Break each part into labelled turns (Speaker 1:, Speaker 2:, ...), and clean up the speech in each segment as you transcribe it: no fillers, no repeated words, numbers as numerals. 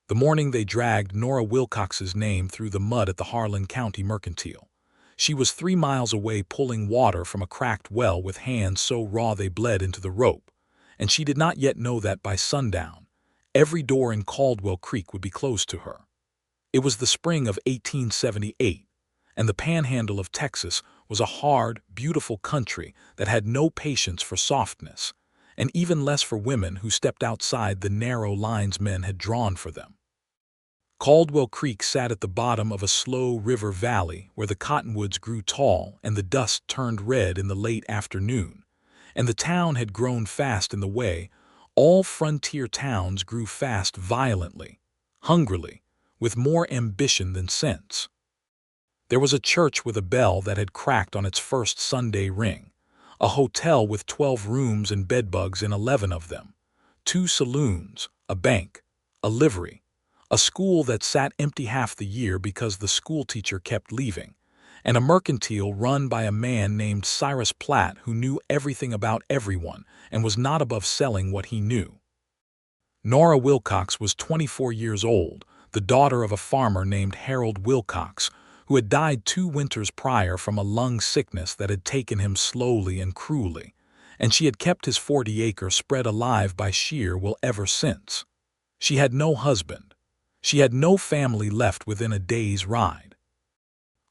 Speaker 1: The morning they dragged Nora Wilcox's name through the mud at the Harlan County Mercantile. She was 3 miles away pulling water from a cracked well with hands so raw they bled into the rope, and she did not yet know that by sundown, every door in Caldwell Creek would be closed to her. It was the spring of 1878, and the Panhandle of Texas was a hard, beautiful country that had no patience for softness, and even less for women who stepped outside the narrow lines men had drawn for them. Caldwell Creek sat at the bottom of a slow river valley where the cottonwoods grew tall and the dust turned red in the late afternoon, and the town had grown fast in the way all frontier towns grew fast violently, hungrily, with more ambition than sense. There was a church with a bell that had cracked on its first Sunday ring, a hotel with 12 rooms and bedbugs in 11 of them, 2 saloons, a bank, a livery, a school that sat empty half the year because the schoolteacher kept leaving, and a mercantile run by a man named Cyrus Platt who knew everything about everyone and was not above selling what he knew. Nora Wilcox was 24 years old, the daughter of a farmer named Harold Wilcox, who had died 2 winters prior from a lung sickness that had taken him slowly and cruelly, and she had kept his 40-acre spread alive by sheer will ever since. She had no husband. She had no family left within a day's ride.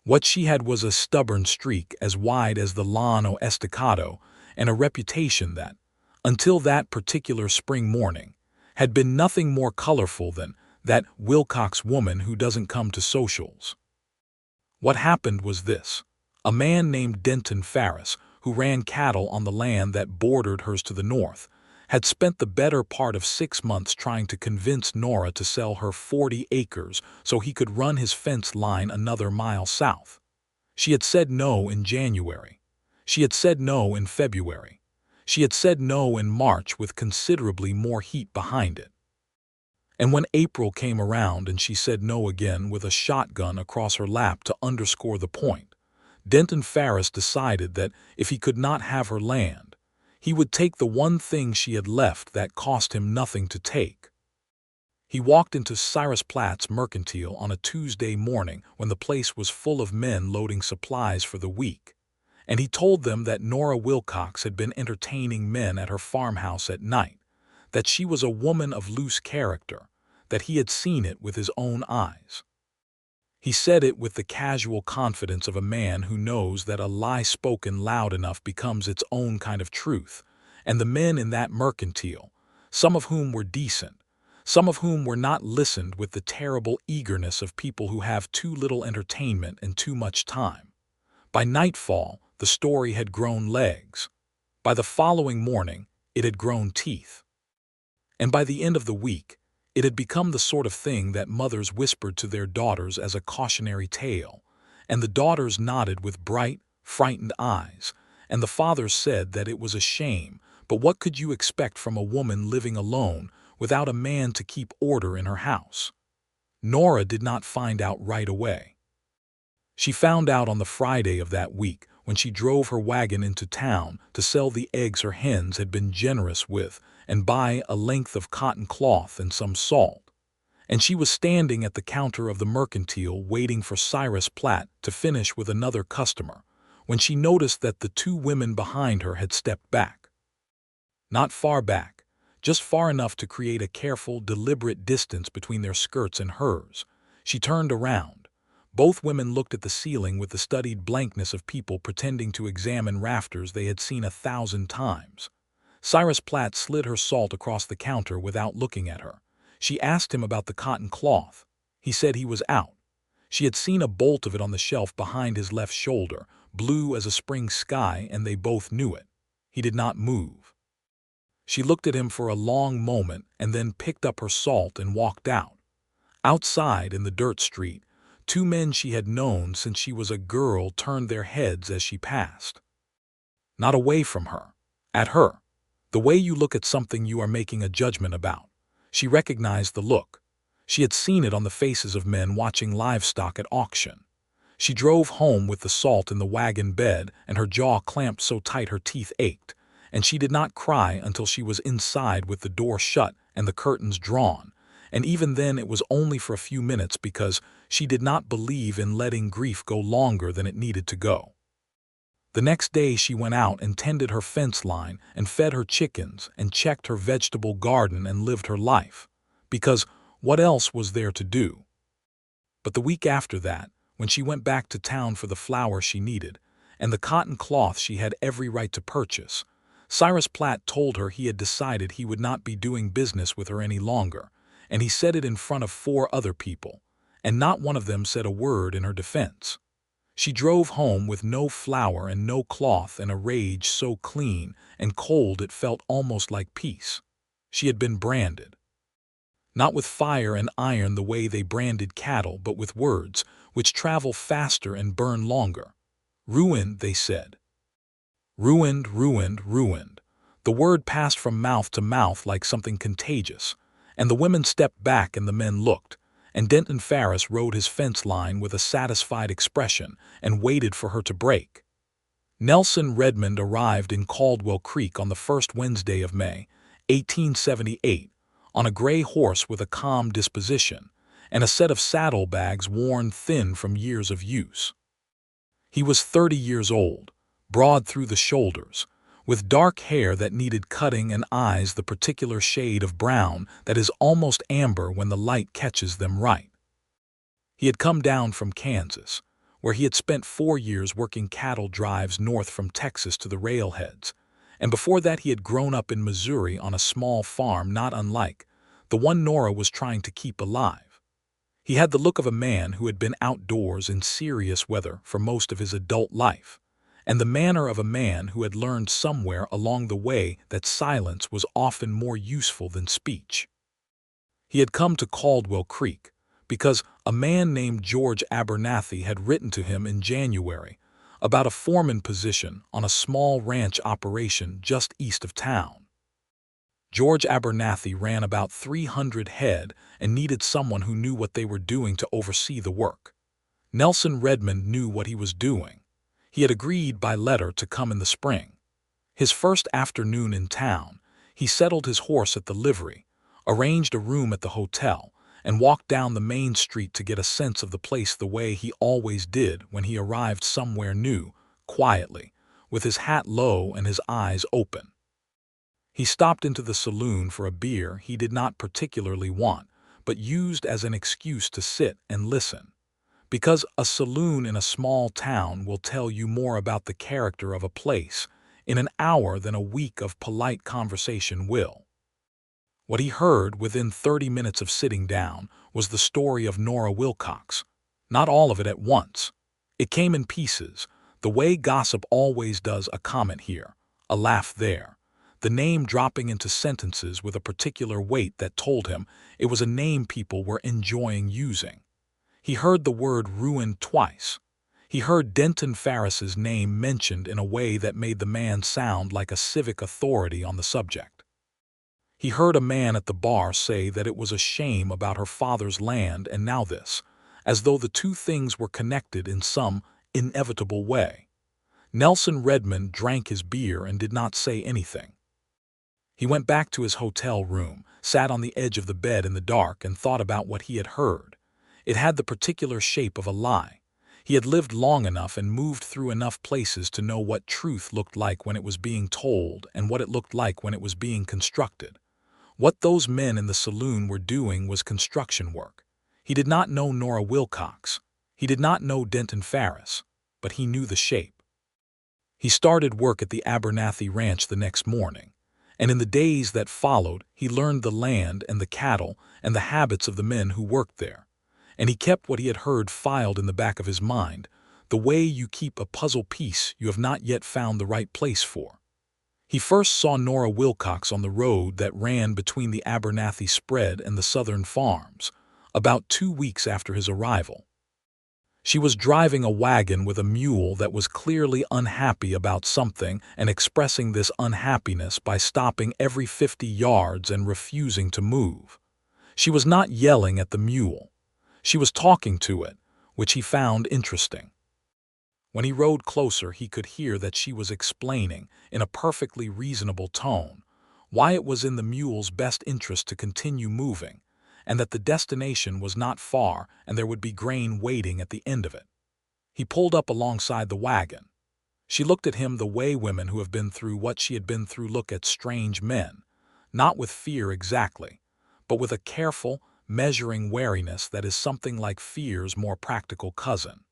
Speaker 1: What she had was a stubborn streak as wide as the Llano Estacado and a reputation that, until that particular spring morning, had been nothing more colorful than that Wilcox woman who doesn't come to socials. What happened was this. A man named Denton Ferris, who ran cattle on the land that bordered hers to the north, had spent the better part of 6 months trying to convince Nora to sell her 40 acres so he could run his fence line another mile south. She had said no in January. She had said no in February. She had said no in March with considerably more heat behind it. And when April came around and she said no again with a shotgun across her lap to underscore the point, Denton Ferris decided that if he could not have her land, he would take the one thing she had left that cost him nothing to take. He walked into Cyrus Platt's mercantile on a Tuesday morning when the place was full of men loading supplies for the week, and he told them that Nora Wilcox had been entertaining men at her farmhouse at night, that she was a woman of loose character, that he had seen it with his own eyes. He said it with the casual confidence of a man who knows that a lie spoken loud enough becomes its own kind of truth, and the men in that mercantile, some of whom were decent, some of whom were not, listened with the terrible eagerness of people who have too little entertainment and too much time. By nightfall, the story had grown legs. By the following morning, it had grown teeth. And by the end of the week, it had become the sort of thing that mothers whispered to their daughters as a cautionary tale, and the daughters nodded with bright, frightened eyes, and the fathers said that it was a shame, but what could you expect from a woman living alone without a man to keep order in her house? Nora did not find out right away. She found out on the Friday of that week when she drove her wagon into town to sell the eggs her hens had been generous with and buy a length of cotton cloth and some salt. And she was standing at the counter of the mercantile waiting for Cyrus Platt to finish with another customer when she noticed that the 2 women behind her had stepped back. Not far back, just far enough to create a careful, deliberate distance between their skirts and hers. She turned around. Both women looked at the ceiling with the studied blankness of people pretending to examine rafters they had seen 1,000 times. Cyrus Platt slid her salt across the counter without looking at her. She asked him about the cotton cloth. He said he was out. She had seen a bolt of it on the shelf behind his left shoulder, blue as a spring sky, and they both knew it. He did not move. She looked at him for a long moment and then picked up her salt and walked out. Outside, in the dirt street, 2 men she had known since she was a girl turned their heads as she passed. Not away from her, at her. The way you look at something you are making a judgment about. She recognized the look. She had seen it on the faces of men watching livestock at auction. She drove home with the salt in the wagon bed and her jaw clamped so tight her teeth ached, and she did not cry until she was inside with the door shut and the curtains drawn, and even then it was only for a few minutes because she did not believe in letting grief go longer than it needed to go. The next day she went out and tended her fence line and fed her chickens and checked her vegetable garden and lived her life, because what else was there to do? But the week after that, when she went back to town for the flour she needed, and the cotton cloth she had every right to purchase, Cyrus Platt told her he had decided he would not be doing business with her any longer, and he said it in front of 4 other people, and not one of them said a word in her defense. She drove home with no flour and no cloth and a rage so clean and cold it felt almost like peace. She had been branded. Not with fire and iron the way they branded cattle, but with words, which travel faster and burn longer. Ruined, they said. Ruined, ruined, ruined. The word passed from mouth to mouth like something contagious, and the women stepped back and the men looked, and Denton Ferris rode his fence line with a satisfied expression and waited for her to break. Nelson Redmond arrived in Caldwell Creek on the first Wednesday of May, 1878, on a gray horse with a calm disposition, and a set of saddlebags worn thin from years of use. He was 30 years old, broad through the shoulders, with dark hair that needed cutting and eyes the particular shade of brown that is almost amber when the light catches them right. He had come down from Kansas, where he had spent 4 years working cattle drives north from Texas to the railheads, and before that he had grown up in Missouri on a small farm not unlike the one Nora was trying to keep alive. He had the look of a man who had been outdoors in serious weather for most of his adult life, and the manner of a man who had learned somewhere along the way that silence was often more useful than speech. He had come to Caldwell Creek because a man named George Abernathy had written to him in January about a foreman position on a small ranch operation just east of town. George Abernathy ran about 300 head and needed someone who knew what they were doing to oversee the work. Nelson Redmond knew what he was doing. He had agreed by letter to come in the spring. His first afternoon in town, he settled his horse at the livery, arranged a room at the hotel, and walked down the main street to get a sense of the place the way he always did when he arrived somewhere new, quietly, with his hat low and his eyes open. He stopped into the saloon for a beer he did not particularly want, but used as an excuse to sit and listen, because a saloon in a small town will tell you more about the character of a place in an hour than a week of polite conversation will. What he heard within 30 minutes of sitting down was the story of Nora Wilcox. Not all of it at once. It came in pieces, the way gossip always does, a comment here, a laugh there, the name dropping into sentences with a particular weight that told him it was a name people were enjoying using. He heard the word ruined twice. He heard Denton Ferris's name mentioned in a way that made the man sound like a civic authority on the subject. He heard a man at the bar say that it was a shame about her father's land and now this, as though the two things were connected in some inevitable way. Nelson Redmond drank his beer and did not say anything. He went back to his hotel room, sat on the edge of the bed in the dark, and thought about what he had heard. It had the particular shape of a lie. He had lived long enough and moved through enough places to know what truth looked like when it was being told and what it looked like when it was being constructed. What those men in the saloon were doing was construction work. He did not know Nora Wilcox. He did not know Denton Ferris, but he knew the shape. He started work at the Abernathy Ranch the next morning, and in the days that followed he learned the land and the cattle and the habits of the men who worked there, and he kept what he had heard filed in the back of his mind, the way you keep a puzzle piece you have not yet found the right place for. He first saw Nora Wilcox on the road that ran between the Abernathy spread and the southern farms, about 2 weeks after his arrival. She was driving a wagon with a mule that was clearly unhappy about something and expressing this unhappiness by stopping every 50 yards and refusing to move. She was not yelling at the mule. She was talking to it, which he found interesting. When he rode closer, he could hear that she was explaining, in a perfectly reasonable tone, why it was in the mule's best interest to continue moving, and that the destination was not far and there would be grain waiting at the end of it. He pulled up alongside the wagon. She looked at him the way women who have been through what she had been through look at strange men, not with fear exactly, but with a careful, measuring wariness that is something like fear's more practical cousin.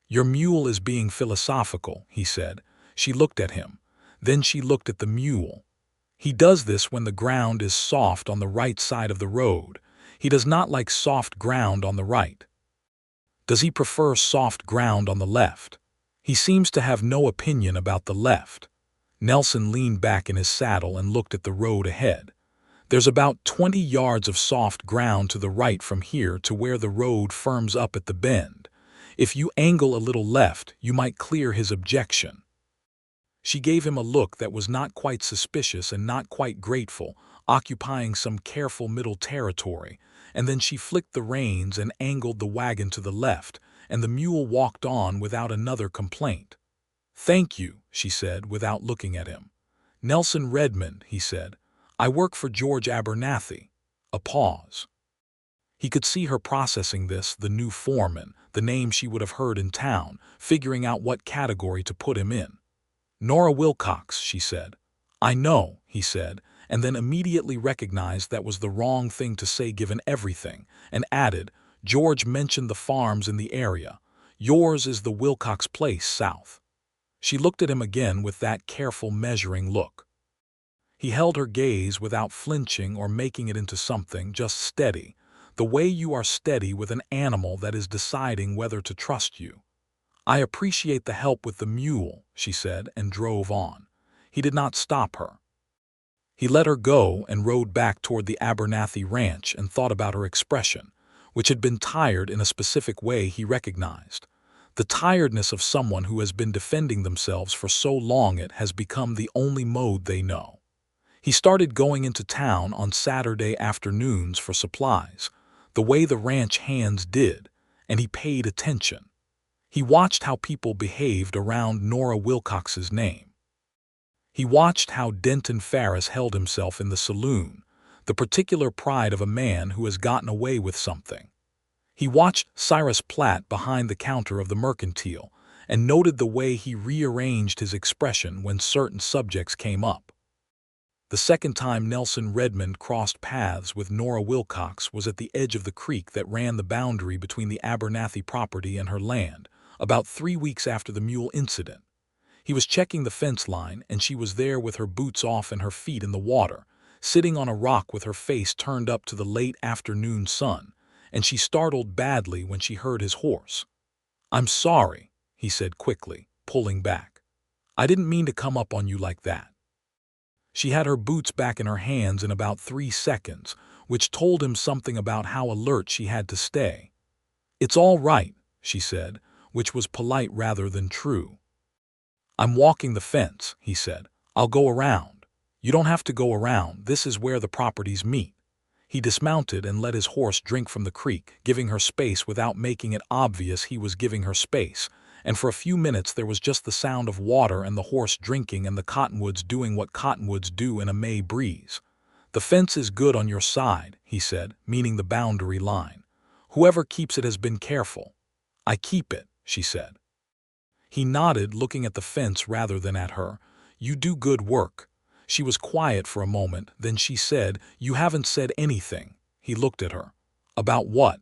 Speaker 1: "Your mule is being philosophical," he said. She looked at him. Then she looked at the mule. "He does this when the ground is soft on the right side of the road. He does not like soft ground on the right. Does he prefer soft ground on the left? He seems to have no opinion about the left." Nelson leaned back in his saddle and looked at the road ahead. "There's about 20 yards of soft ground to the right from here to where the road firms up at the bend. If you angle a little left, you might clear his objection." She gave him a look that was not quite suspicious and not quite grateful, occupying some careful middle territory, and then she flicked the reins and angled the wagon to the left, and the mule walked on without another complaint. "Thank you," she said without looking at him. "Nelson Redmond," he said. "I work for George Abernathy." A pause. He could see her processing this, the new foreman, the name she would have heard in town, figuring out what category to put him in. "Nora Wilcox," she said. "I know," he said, and then immediately recognized that was the wrong thing to say given everything, and added, "George mentioned the farms in the area. Yours is the Wilcox place south." She looked at him again with that careful measuring look. He held her gaze without flinching or making it into something, just steady, the way you are steady with an animal that is deciding whether to trust you. "I appreciate the help with the mule," she said, and drove on. He did not stop her. He let her go and rode back toward the Abernathy ranch and thought about her expression, which had been tired in a specific way he recognized. The tiredness of someone who has been defending themselves for so long it has become the only mode they know. He started going into town on Saturday afternoons for supplies, the way the ranch hands did, and he paid attention. He watched how people behaved around Nora Wilcox's name. He watched how Denton Ferris held himself in the saloon, the particular pride of a man who has gotten away with something. He watched Cyrus Platt behind the counter of the mercantile and noted the way he rearranged his expression when certain subjects came up. The second time Nelson Redmond crossed paths with Nora Wilcox was at the edge of the creek that ran the boundary between the Abernathy property and her land, about 3 weeks after the mule incident. He was checking the fence line, and she was there with her boots off and her feet in the water, sitting on a rock with her face turned up to the late afternoon sun, and she startled badly when she heard his horse. "I'm sorry," he said quickly, pulling back. "I didn't mean to come up on you like that." She had her boots back in her hands in about 3 seconds, which told him something about how alert she had to stay. "It's all right," she said, which was polite rather than true. "I'm walking the fence," he said. "I'll go around." "You don't have to go around. This is where the properties meet." He dismounted and let his horse drink from the creek, giving her space without making it obvious he was giving her space, and for a few minutes there was just the sound of water and the horse drinking and the cottonwoods doing what cottonwoods do in a May breeze. "The fence is good on your side," he said, meaning the boundary line. "Whoever keeps it has been careful." "I keep it," she said. He nodded, looking at the fence rather than at her. "You do good work." She was quiet for a moment, then she said, "You haven't said anything." He looked at her. "About what?"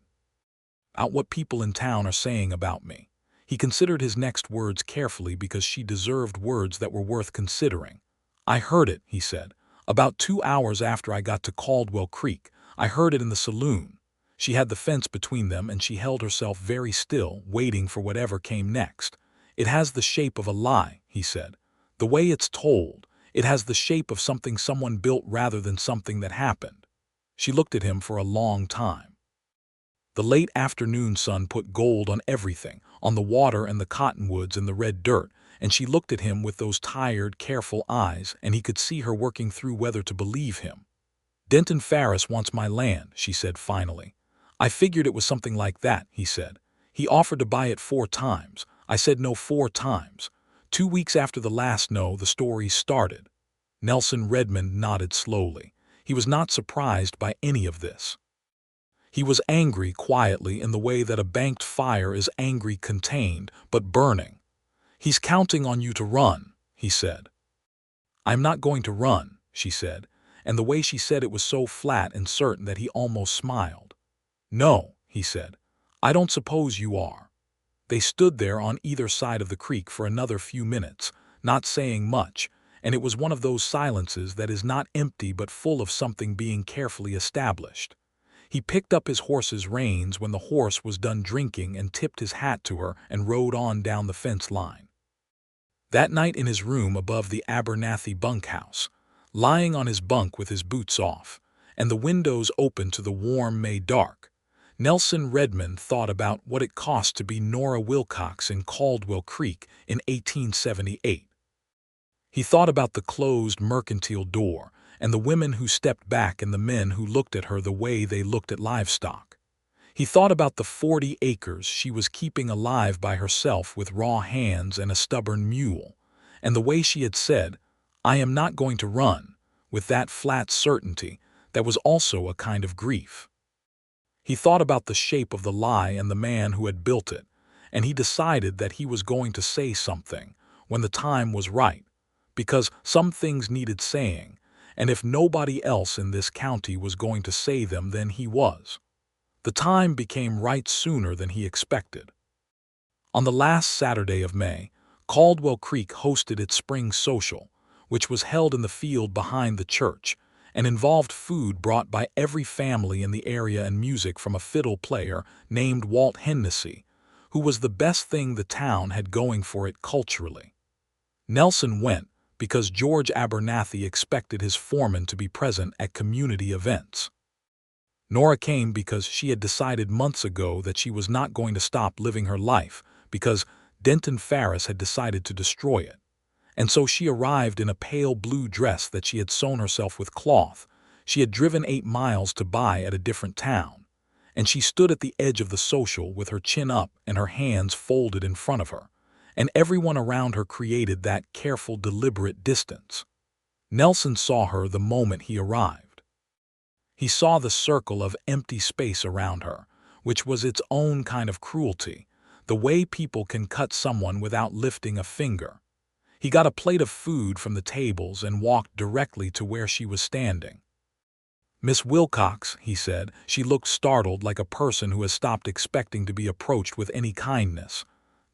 Speaker 1: "About what people in town are saying about me." He considered his next words carefully because she deserved words that were worth considering. "I heard it," he said. "About 2 hours after I got to Caldwell Creek. I heard it in the saloon." She had the fence between them and she held herself very still, waiting for whatever came next. "It has the shape of a lie," he said. "The way it's told, it has the shape of something someone built rather than something that happened." She looked at him for a long time. The late afternoon sun put gold on everything, on the water and the cottonwoods and the red dirt, and she looked at him with those tired, careful eyes, and he could see her working through whether to believe him. "Denton Ferris wants my land," she said finally. "I figured it was something like that," he said. "He offered to buy it 4 times. I said no 4 times. 2 weeks after the last no, the story started." Nelson Redmond nodded slowly. He was not surprised by any of this. He was angry quietly in the way that a banked fire is angry contained, but burning. "He's counting on you to run," he said. "I'm not going to run," she said, and the way she said it was so flat and certain that he almost smiled. "No," he said, "I don't suppose you are." They stood there on either side of the creek for another few minutes, not saying much, and it was one of those silences that is not empty but full of something being carefully established. He picked up his horse's reins when the horse was done drinking and tipped his hat to her and rode on down the fence line. That night in his room above the Abernathy bunkhouse, lying on his bunk with his boots off, and the windows open to the warm May dark, Nelson Redmond thought about what it cost to be Nora Wilcox in Caldwell Creek in 1878. He thought about the closed mercantile door, and the women who stepped back and the men who looked at her the way they looked at livestock. He thought about the 40 acres she was keeping alive by herself with raw hands and a stubborn mule, and the way she had said, "I am not going to run," with that flat certainty that was also a kind of grief. He thought about the shape of the lie and the man who had built it, and he decided that he was going to say something when the time was right, because some things needed saying, and if nobody else in this county was going to say them, then he was. The time became right sooner than he expected. On the last Saturday of May, Caldwell Creek hosted its spring social, which was held in the field behind the church, and involved food brought by every family in the area and music from a fiddle player named Walt Hennessy, who was the best thing the town had going for it culturally. Nelson went because George Abernathy expected his foreman to be present at community events. Nora came because she had decided months ago that she was not going to stop living her life because Denton Ferris had decided to destroy it. And so she arrived in a pale blue dress that she had sewn herself with cloth. She had driven 8 miles to buy at a different town. And she stood at the edge of the social with her chin up and her hands folded in front of her. And everyone around her created that careful, deliberate distance. Nelson saw her the moment he arrived. He saw the circle of empty space around her, which was its own kind of cruelty, the way people can cut someone without lifting a finger. He got a plate of food from the tables and walked directly to where she was standing. "Miss Wilcox," he said. She looked startled, like a person who has stopped expecting to be approached with any kindness.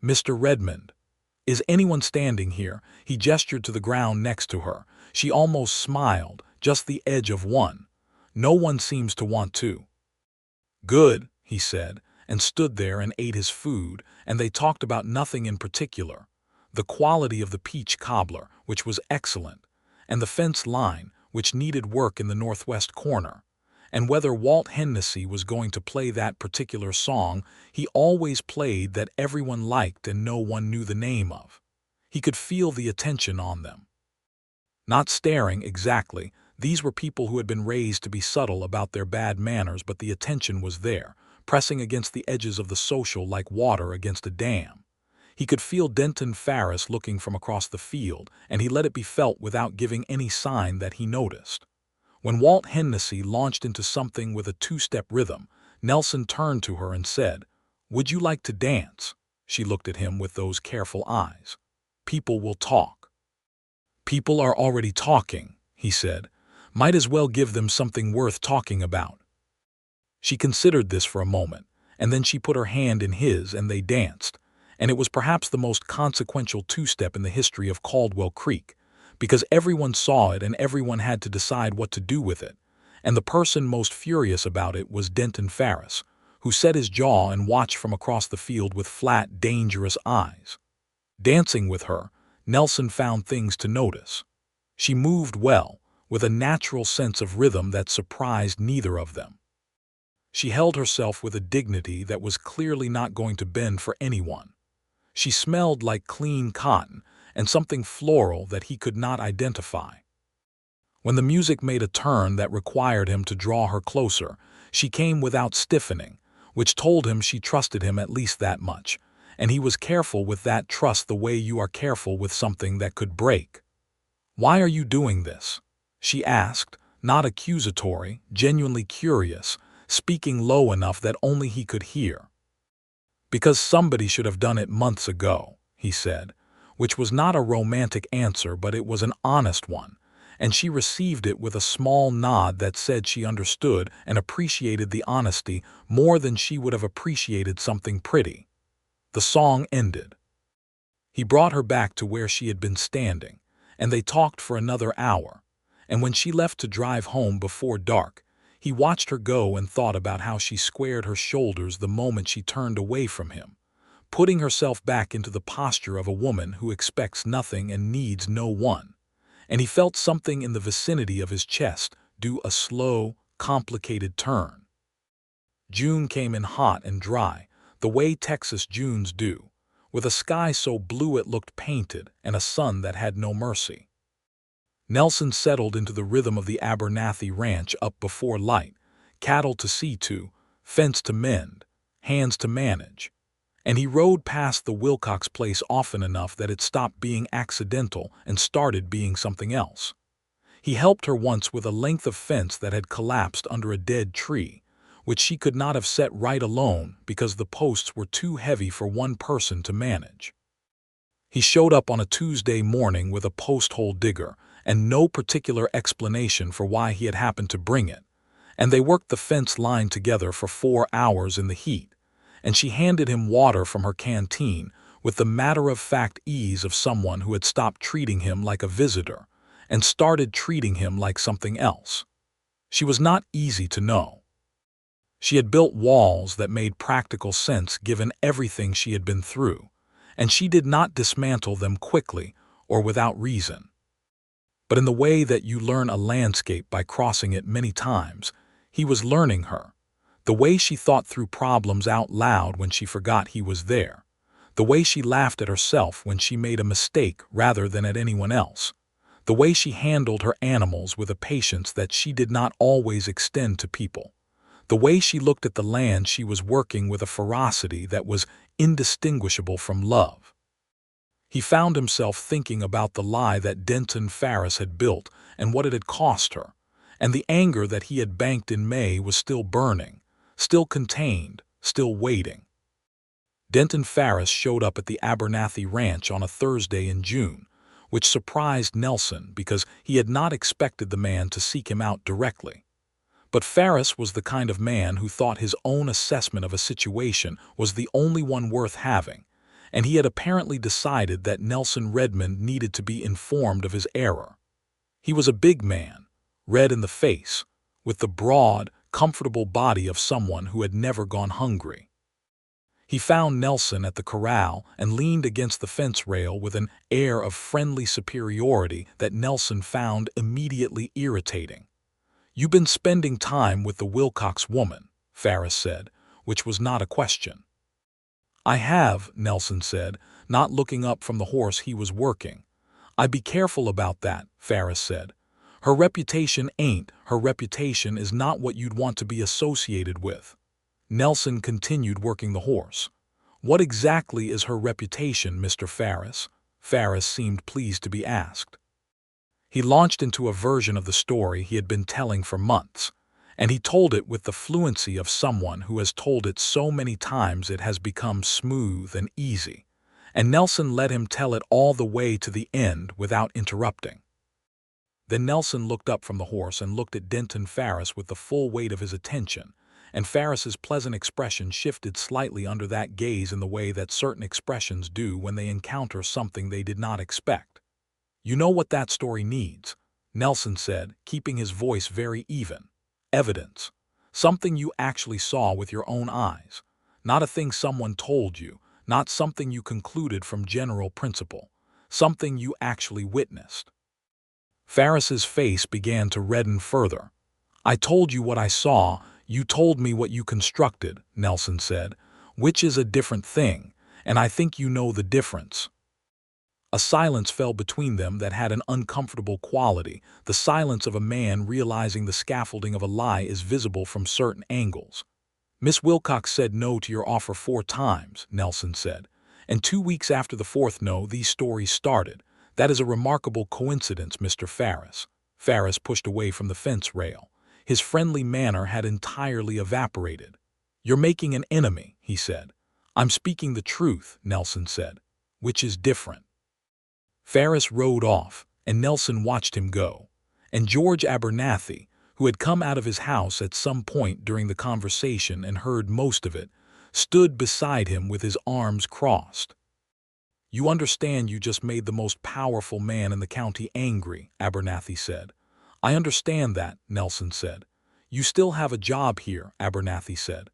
Speaker 1: "Mr. Redmond. Is anyone standing here?" He gestured to the ground next to her. She almost smiled, just the edge of one. "No one seems to want to." "Good," he said, and stood there and ate his food, and they talked about nothing in particular. The quality of the peach cobbler, which was excellent, and the fence line, which needed work in the northwest corner, and whether Walt Hennessy was going to play that particular song he always played that everyone liked and no one knew the name of. He could feel the attention on them. Not staring exactly, these were people who had been raised to be subtle about their bad manners, but the attention was there, pressing against the edges of the social like water against a dam. He could feel Denton Ferris looking from across the field, and he let it be felt without giving any sign that he noticed. When Walt Hennessy launched into something with a 2-step rhythm, Nelson turned to her and said, "Would you like to dance?" She looked at him with those careful eyes. "People will talk." "People are already talking," he said. "Might as well give them something worth talking about." She considered this for a moment, and then she put her hand in his and they danced. And it was perhaps the most consequential 2-step in the history of Caldwell Creek, because everyone saw it and everyone had to decide what to do with it, and the person most furious about it was Denton Ferris, who set his jaw and watched from across the field with flat, dangerous eyes. Dancing with her, Nelson found things to notice. She moved well, with a natural sense of rhythm that surprised neither of them. She held herself with a dignity that was clearly not going to bend for anyone. She smelled like clean cotton and something floral that he could not identify. When the music made a turn that required him to draw her closer, she came without stiffening, which told him she trusted him at least that much, and he was careful with that trust the way you are careful with something that could break. "Why are you doing this?" she asked, not accusatory, genuinely curious, speaking low enough that only he could hear. "Because somebody should have done it months ago," he said, which was not a romantic answer, but it was an honest one, and she received it with a small nod that said she understood and appreciated the honesty more than she would have appreciated something pretty. The song ended. He brought her back to where she had been standing, and they talked for another hour, and when she left to drive home before dark, he watched her go and thought about how she squared her shoulders the moment she turned away from him, putting herself back into the posture of a woman who expects nothing and needs no one, and he felt something in the vicinity of his chest do a slow, complicated turn. June came in hot and dry, the way Texas Junes do, with a sky so blue it looked painted and a sun that had no mercy. Nelson settled into the rhythm of the Abernathy ranch up before light, cattle to see to, fence to mend, hands to manage, and he rode past the Wilcox place often enough that it stopped being accidental and started being something else. He helped her once with a length of fence that had collapsed under a dead tree, which she could not have set right alone because the posts were too heavy for one person to manage. He showed up on a Tuesday morning with a post-hole digger and no particular explanation for why he had happened to bring it, and they worked the fence line together for 4 hours in the heat, and she handed him water from her canteen with the matter-of-fact ease of someone who had stopped treating him like a visitor and started treating him like something else. She was not easy to know. She had built walls that made practical sense given everything she had been through, and she did not dismantle them quickly or without reason. But in the way that you learn a landscape by crossing it many times, he was learning her. The way she thought through problems out loud when she forgot he was there. The way she laughed at herself when she made a mistake rather than at anyone else. The way she handled her animals with a patience that she did not always extend to people. The way she looked at the land she was working with a ferocity that was indistinguishable from love. He found himself thinking about the lie that Denton Ferris had built and what it had cost her, and the anger that he had banked in May was still burning, still contained, still waiting. Denton Ferris showed up at the Abernathy Ranch on a Thursday in June, which surprised Nelson because he had not expected the man to seek him out directly. But Ferris was the kind of man who thought his own assessment of a situation was the only one worth having, and he had apparently decided that Nelson Redmond needed to be informed of his error. He was a big man, red in the face, with the broad, comfortable body of someone who had never gone hungry. He found Nelson at the corral and leaned against the fence rail with an air of friendly superiority that Nelson found immediately irritating. "You've been spending time with the Wilcox woman," Ferris said, which was not a question. "I have," Nelson said, not looking up from the horse he was working. "I'd be careful about that," Ferris said. "Her reputation is not what you'd want to be associated with." Nelson continued working the horse. "What exactly is her reputation, Mr. Ferris?" Ferris seemed pleased to be asked. He launched into a version of the story he had been telling for months, and he told it with the fluency of someone who has told it so many times it has become smooth and easy, and Nelson let him tell it all the way to the end without interrupting. Then Nelson looked up from the horse and looked at Denton Ferris with the full weight of his attention, and Ferris's pleasant expression shifted slightly under that gaze in the way that certain expressions do when they encounter something they did not expect. "You know what that story needs," Nelson said, keeping his voice very even. "Evidence. Something you actually saw with your own eyes. Not a thing someone told you, not something you concluded from general principle. Something you actually witnessed." Ferris's face began to redden further. "I told you what I saw, you told me what you constructed," Nelson said, "which is a different thing, and I think you know the difference." A silence fell between them that had an uncomfortable quality, the silence of a man realizing the scaffolding of a lie is visible from certain angles. "Miss Wilcox said no to your offer 4 times, Nelson said, "and 2 weeks after the 4th no, these stories started. That is a remarkable coincidence, Mr. Ferris." Ferris pushed away from the fence rail. His friendly manner had entirely evaporated. "You're making an enemy," he said. "I'm speaking the truth," Nelson said, "which is different." Ferris rode off, and Nelson watched him go. And George Abernathy, who had come out of his house at some point during the conversation and heard most of it, stood beside him with his arms crossed. "You understand you just made the most powerful man in the county angry," Abernathy said. "I understand that," Nelson said. "You still have a job here," Abernathy said.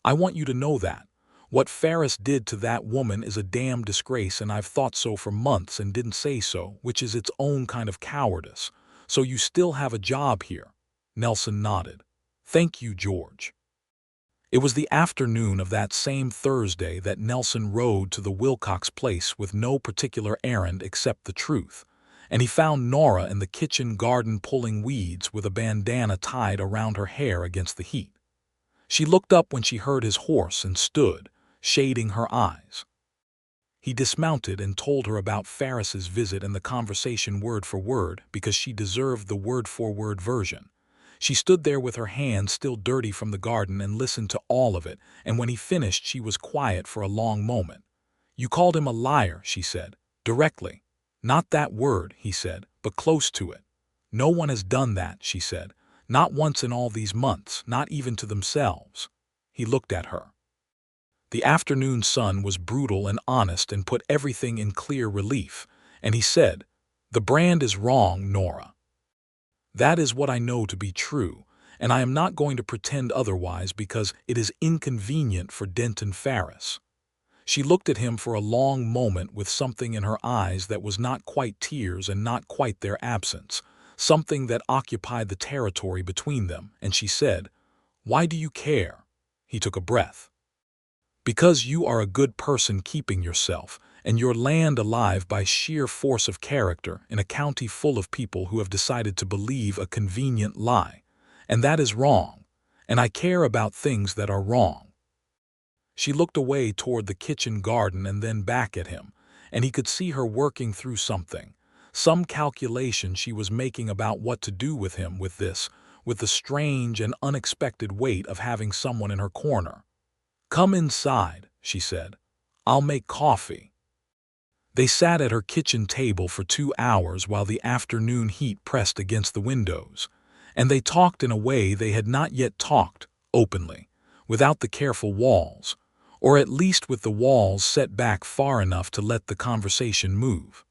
Speaker 1: "I want you to know that. What Ferris did to that woman is a damn disgrace, and I've thought so for months and didn't say so, which is its own kind of cowardice. So you still have a job here." Nelson nodded. "Thank you, George." It was the afternoon of that same Thursday that Nelson rode to the Wilcox place with no particular errand except the truth, and he found Nora in the kitchen garden pulling weeds with a bandana tied around her hair against the heat. She looked up when she heard his horse and stood, shading her eyes. He dismounted and told her about Ferris's visit and the conversation word for word because she deserved the word-for-word version. She stood there with her hands still dirty from the garden and listened to all of it, and when he finished she was quiet for a long moment. "You called him a liar," she said, directly. "Not that word," he said, "but close to it." "No one has done that," she said. "Not once in all these months, not even to themselves." He looked at her. The afternoon sun was brutal and honest and put everything in clear relief, and he said, "The brand is wrong, Nora. That is what I know to be true, and I am not going to pretend otherwise because it is inconvenient for Denton Ferris." She looked at him for a long moment with something in her eyes that was not quite tears and not quite their absence, something that occupied the territory between them, and she said, "Why do you care?" He took a breath. "Because you are a good person keeping yourself and your land alive by sheer force of character in a county full of people who have decided to believe a convenient lie. And that is wrong. And I care about things that are wrong." She looked away toward the kitchen garden and then back at him, and he could see her working through something, some calculation she was making about what to do with him with the strange and unexpected weight of having someone in her corner. "Come inside," she said. "I'll make coffee." They sat at her kitchen table for 2 hours while the afternoon heat pressed against the windows, and they talked in a way they had not yet talked, openly, without the careful walls, or at least with the walls set back far enough to let the conversation move.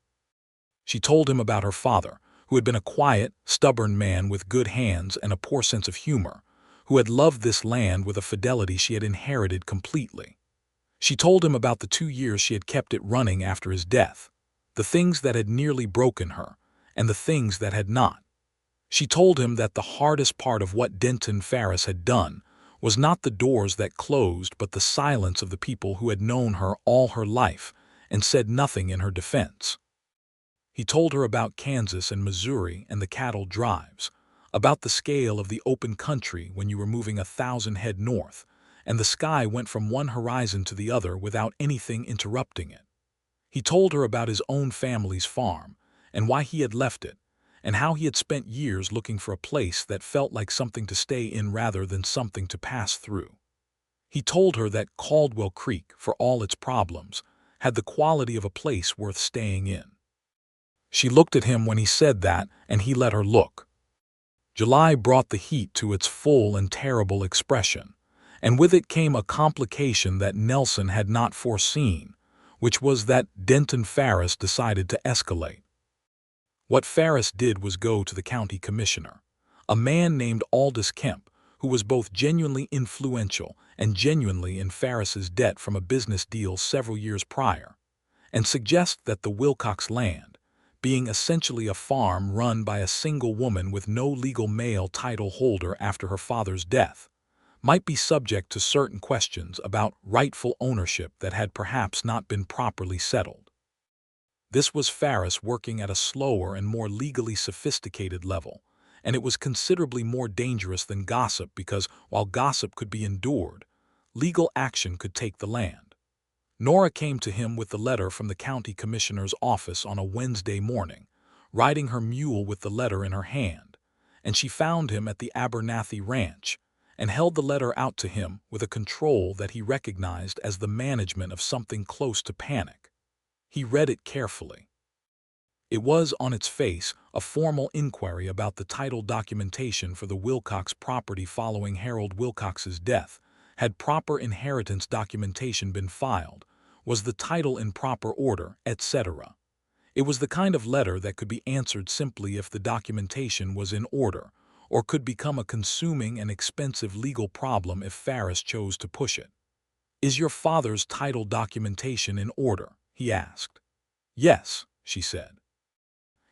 Speaker 1: She told him about her father, who had been a quiet, stubborn man with good hands and a poor sense of humor, who had loved this land with a fidelity she had inherited completely. She told him about the 2 years she had kept it running after his death, the things that had nearly broken her, and the things that had not. She told him that the hardest part of what Denton Ferris had done was not the doors that closed but the silence of the people who had known her all her life and said nothing in her defense. He told her about Kansas and Missouri and the cattle drives, about the scale of the open country when you were moving 1,000 head north, and the sky went from one horizon to the other without anything interrupting it. He told her about his own family's farm, and why he had left it, and how he had spent years looking for a place that felt like something to stay in rather than something to pass through. He told her that Caldwell Creek, for all its problems, had the quality of a place worth staying in. She looked at him when he said that, and he let her look. July brought the heat to its full and terrible expression, and with it came a complication that Nelson had not foreseen, which was that Denton Ferris decided to escalate. What Ferris did was go to the county commissioner, a man named Aldous Kemp, who was both genuinely influential and genuinely in Ferris's debt from a business deal several years prior, and suggest that the Wilcox land, being essentially a farm run by a single woman with no legal male title holder after her father's death, might be subject to certain questions about rightful ownership that had perhaps not been properly settled. This was Ferris working at a slower and more legally sophisticated level, and it was considerably more dangerous than gossip because, while gossip could be endured, legal action could take the land. Nora came to him with the letter from the county commissioner's office on a Wednesday morning, riding her mule with the letter in her hand, and she found him at the Abernathy Ranch and held the letter out to him with a control that he recognized as the management of something close to panic. He read it carefully. It was, on its face, a formal inquiry about the title documentation for the Wilcox property following Harold Wilcox's death. Had proper inheritance documentation been filed? Was the title in proper order, etc.? It was the kind of letter that could be answered simply if the documentation was in order, or could become a consuming and expensive legal problem if Ferris chose to push it. "Is your father's title documentation in order?" he asked. "Yes," she said.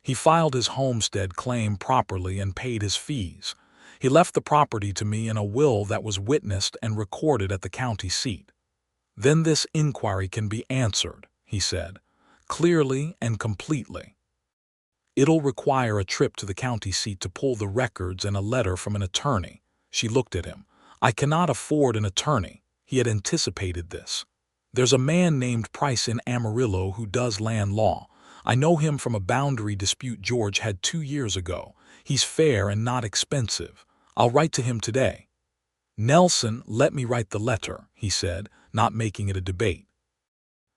Speaker 1: "He filed his homestead claim properly and paid his fees. He left the property to me in a will that was witnessed and recorded at the county seat." "Then this inquiry can be answered," he said, "clearly and completely. It'll require a trip to the county seat to pull the records and a letter from an attorney." She looked at him. "I cannot afford an attorney." He had anticipated this. "There's a man named Price in Amarillo who does land law. I know him from a boundary dispute George had 2 years ago. He's fair and not expensive. I'll write to him today." "Nelson, let me write the letter," he said, not making it a debate.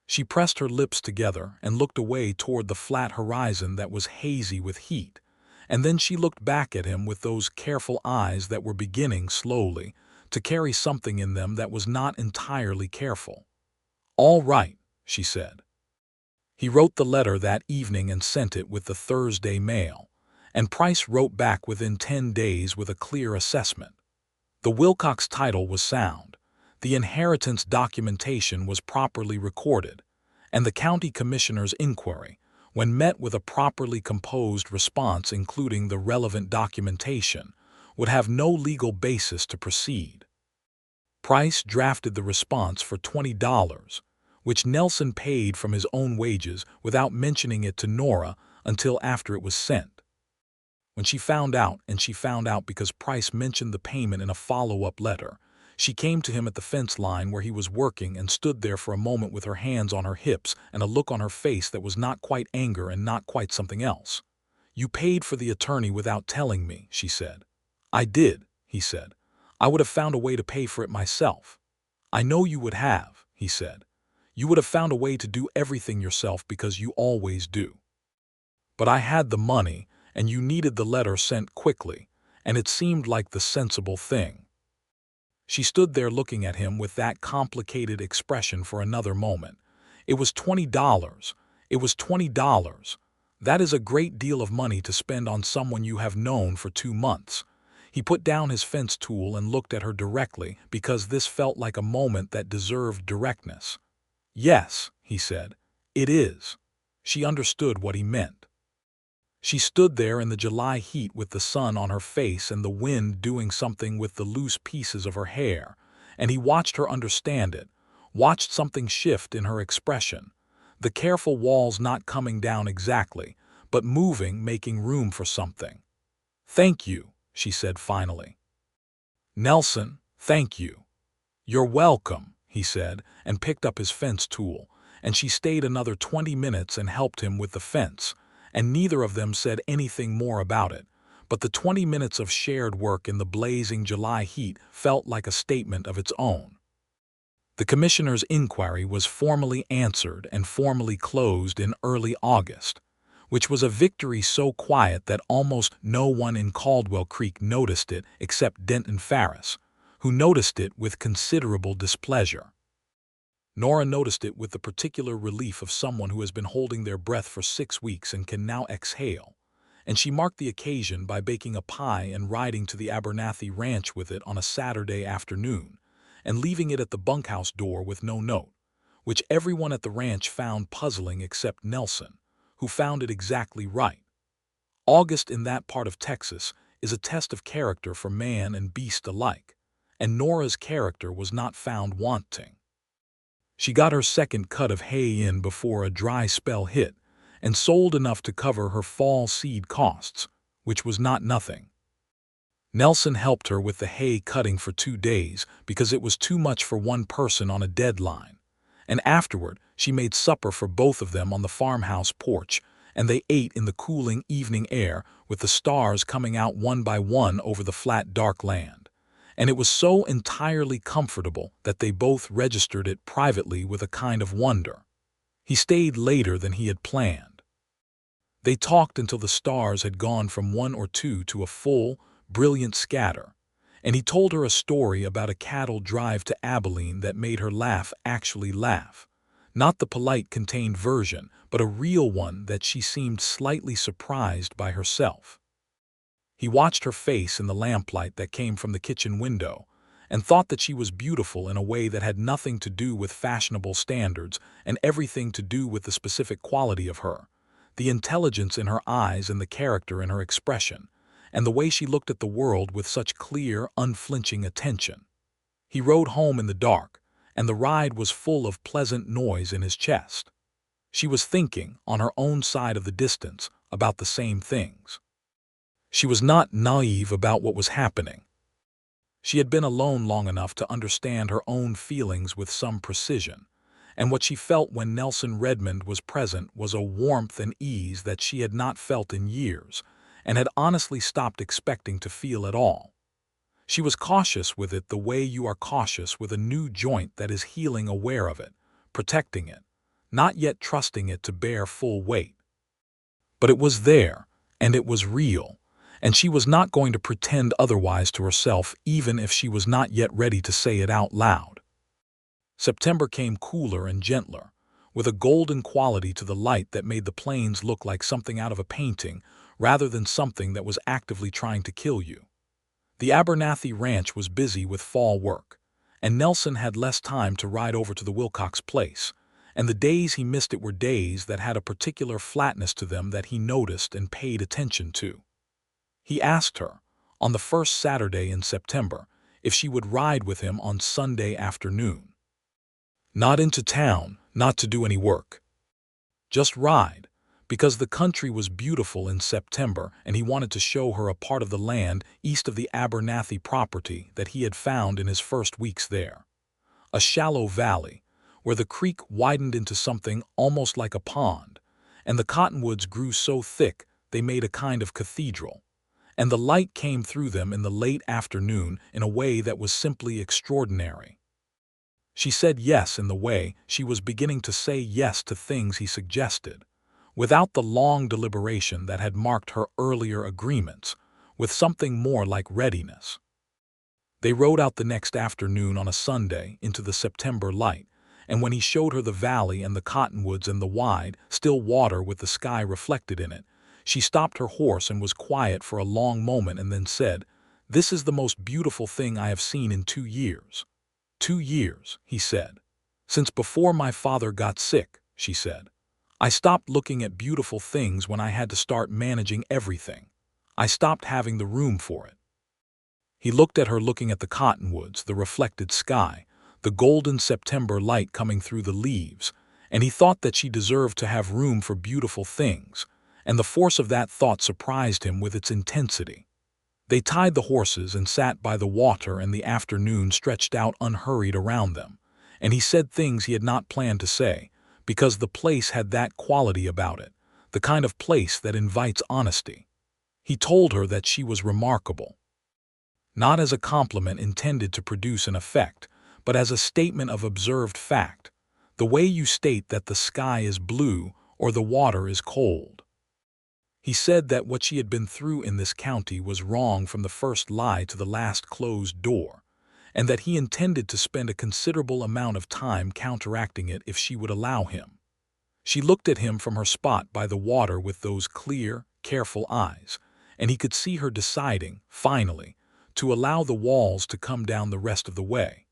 Speaker 1: She pressed her lips together and looked away toward the flat horizon that was hazy with heat, and then she looked back at him with those careful eyes that were beginning, slowly, to carry something in them that was not entirely careful. "All right," she said. He wrote the letter that evening and sent it with the Thursday mail, and Price wrote back within 10 days with a clear assessment. The Wilcox title was sound, the inheritance documentation was properly recorded, and the county commissioner's inquiry, when met with a properly composed response including the relevant documentation, would have no legal basis to proceed. Price drafted the response for $20, which Nelson paid from his own wages without mentioning it to Nora until after it was sent. When she found out, and she found out because Price mentioned the payment in a follow-up letter, she came to him at the fence line where he was working and stood there for a moment with her hands on her hips and a look on her face that was not quite anger and not quite something else. "You paid for the attorney without telling me," she said. "I did," he said. "I would have found a way to pay for it myself." "I know you would have," he said. "You would have found a way to do everything yourself because you always do. But I had the money, and you needed the letter sent quickly, and it seemed like the sensible thing." She stood there looking at him with that complicated expression for another moment. "It was $20. It was $20. That is a great deal of money to spend on someone you have known for 2 months. He put down his fence tool and looked at her directly because this felt like a moment that deserved directness. "Yes," he said, "it is." She understood what he meant. She stood there in the July heat with the sun on her face and the wind doing something with the loose pieces of her hair, and he watched her understand it, watched something shift in her expression, the careful walls not coming down exactly, but moving, making room for something. "Thank you," she said finally. "Nelson, thank you." "You're welcome," he said, and picked up his fence tool, and she stayed another 20 minutes and helped him with the fence, and neither of them said anything more about it, but the 20 minutes of shared work in the blazing July heat felt like a statement of its own. The commissioner's inquiry was formally answered and formally closed in early August, which was a victory so quiet that almost no one in Caldwell Creek noticed it except Denton Ferris, who noticed it with considerable displeasure. Nora noticed it with the particular relief of someone who has been holding their breath for 6 weeks and can now exhale, and she marked the occasion by baking a pie and riding to the Abernathy Ranch with it on a Saturday afternoon, and leaving it at the bunkhouse door with no note, which everyone at the ranch found puzzling except Nelson, who found it exactly right. August in that part of Texas is a test of character for man and beast alike, and Nora's character was not found wanting. She got her second cut of hay in before a dry spell hit, and sold enough to cover her fall seed costs, which was not nothing. Nelson helped her with the hay cutting for 2 days because it was too much for one person on a deadline, and afterward she made supper for both of them on the farmhouse porch and they ate in the cooling evening air with the stars coming out one by one over the flat dark land. And it was so entirely comfortable that they both registered it privately with a kind of wonder. He stayed later than he had planned. They talked until the stars had gone from one or two to a full, brilliant scatter, and he told her a story about a cattle drive to Abilene that made her laugh, actually laugh. Not the polite contained version, but a real one that she seemed slightly surprised by herself. He watched her face in the lamplight that came from the kitchen window, and thought that she was beautiful in a way that had nothing to do with fashionable standards and everything to do with the specific quality of her, the intelligence in her eyes and the character in her expression, and the way she looked at the world with such clear, unflinching attention. He rode home in the dark, and the ride was full of pleasant noise in his chest. She was thinking, on her own side of the distance, about the same things. She was not naive about what was happening. She had been alone long enough to understand her own feelings with some precision, and what she felt when Nelson Redmond was present was a warmth and ease that she had not felt in years, and had honestly stopped expecting to feel at all. She was cautious with it the way you are cautious with a new joint that is healing, aware of it, protecting it, not yet trusting it to bear full weight. But it was there, and it was real, and she was not going to pretend otherwise to herself even if she was not yet ready to say it out loud. September came cooler and gentler, with a golden quality to the light that made the plains look like something out of a painting rather than something that was actively trying to kill you. The Abernathy Ranch was busy with fall work, and Nelson had less time to ride over to the Wilcox place, and the days he missed it were days that had a particular flatness to them that he noticed and paid attention to. He asked her, on the first Saturday in September, if she would ride with him on Sunday afternoon. Not into town, not to do any work. Just ride, because the country was beautiful in September and he wanted to show her a part of the land east of the Abernathy property that he had found in his first weeks there. A shallow valley, where the creek widened into something almost like a pond, and the cottonwoods grew so thick they made a kind of cathedral, and the light came through them in the late afternoon in a way that was simply extraordinary. She said yes in the way she was beginning to say yes to things he suggested, without the long deliberation that had marked her earlier agreements, with something more like readiness. They rode out the next afternoon on a Sunday into the September light, and when he showed her the valley and the cottonwoods and the wide, still water with the sky reflected in it, she stopped her horse and was quiet for a long moment and then said, "This is the most beautiful thing I have seen in 2 years. 2 years," he said. "Since before my father got sick," she said. "I stopped looking at beautiful things when I had to start managing everything. I stopped having the room for it." He looked at her, looking at the cottonwoods, the reflected sky, the golden September light coming through the leaves, and he thought that she deserved to have room for beautiful things, and the force of that thought surprised him with its intensity. They tied the horses and sat by the water, and the afternoon stretched out unhurried around them, and he said things he had not planned to say, because the place had that quality about it, the kind of place that invites honesty. He told her that she was remarkable. Not as a compliment intended to produce an effect, but as a statement of observed fact, the way you state that the sky is blue or the water is cold. He said that what she had been through in this county was wrong from the first lie to the last closed door, and that he intended to spend a considerable amount of time counteracting it if she would allow him. She looked at him from her spot by the water with those clear, careful eyes, and he could see her deciding, finally, to allow the walls to come down the rest of the way.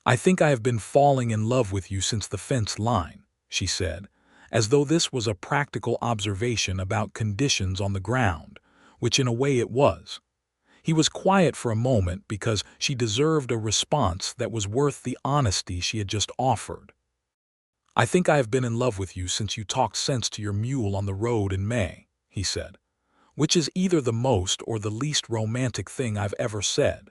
Speaker 1: "I think I have been falling in love with you since the fence line," she said, as though this was a practical observation about conditions on the ground, which in a way it was. He was quiet for a moment because she deserved a response that was worth the honesty she had just offered. "I think I have been in love with you since you talked sense to your mule on the road in May," he said, "which is either the most or the least romantic thing I've ever said."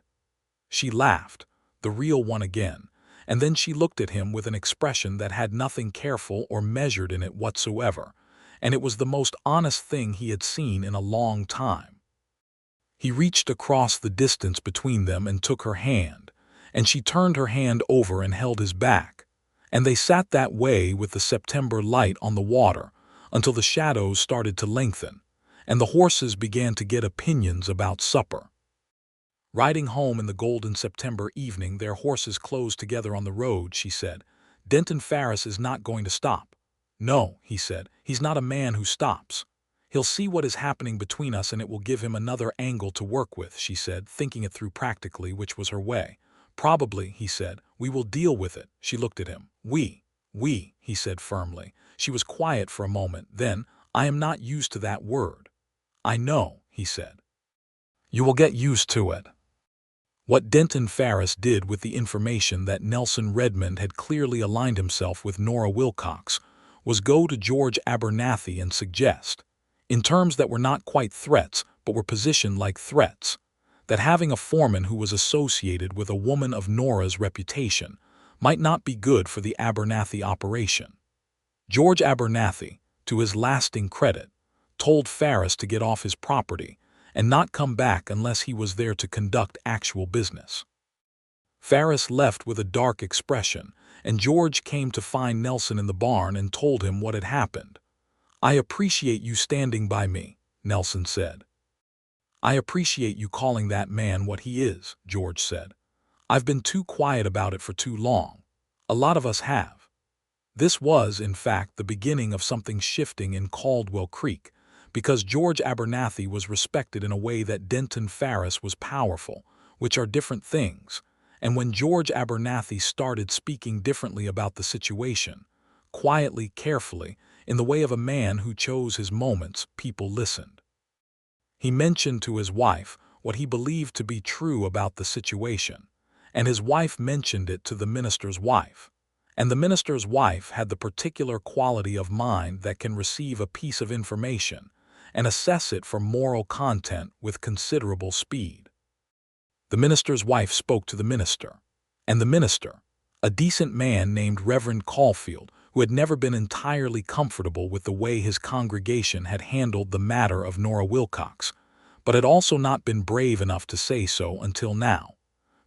Speaker 1: She laughed, the real one again, and then she looked at him with an expression that had nothing careful or measured in it whatsoever, and it was the most honest thing he had seen in a long time. He reached across the distance between them and took her hand, and she turned her hand over and held his back, and they sat that way with the September light on the water until the shadows started to lengthen, and the horses began to get opinions about supper. Riding home in the golden September evening, their horses closed together on the road, she said, "Denton Ferris is not going to stop." "No," he said, "he's not a man who stops. He'll see what is happening between us and it will give him another angle to work with," she said, thinking it through practically, which was her way. "Probably," he said, "we will deal with it." She looked at him. We, he said firmly. She was quiet for a moment. Then, "I am not used to that word." "I know," he said. "You will get used to it." What Denton Ferris did with the information that Nelson Redmond had clearly aligned himself with Nora Wilcox was go to George Abernathy and suggest, in terms that were not quite threats but were positioned like threats, that having a foreman who was associated with a woman of Nora's reputation might not be good for the Abernathy operation. George Abernathy, to his lasting credit, told Ferris to get off his property and not come back unless he was there to conduct actual business. Ferris left with a dark expression, and George came to find Nelson in the barn and told him what had happened. "I appreciate you standing by me," Nelson said. "I appreciate you calling that man what he is," George said. "I've been too quiet about it for too long. A lot of us have." This was, in fact, the beginning of something shifting in Caldwell Creek, because George Abernathy was respected in a way that Denton Ferris was powerful, which are different things, and when George Abernathy started speaking differently about the situation, quietly, carefully, in the way of a man who chose his moments, people listened. He mentioned to his wife what he believed to be true about the situation, and his wife mentioned it to the minister's wife. And the minister's wife had the particular quality of mind that can receive a piece of information and assess it for moral content with considerable speed. The minister's wife spoke to the minister, and the minister, a decent man named Reverend Caulfield, who had never been entirely comfortable with the way his congregation had handled the matter of Nora Wilcox, but had also not been brave enough to say so until now,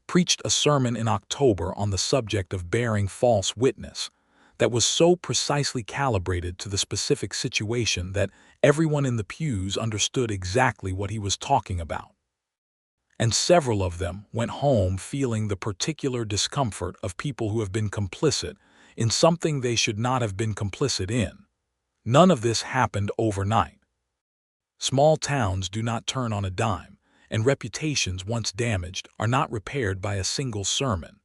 Speaker 1: preached a sermon in October on the subject of bearing false witness that was so precisely calibrated to the specific situation that everyone in the pews understood exactly what he was talking about. And several of them went home feeling the particular discomfort of people who have been complicit in something they should not have been complicit in. None of this happened overnight. Small towns do not turn on a dime, and reputations once damaged are not repaired by a single sermon.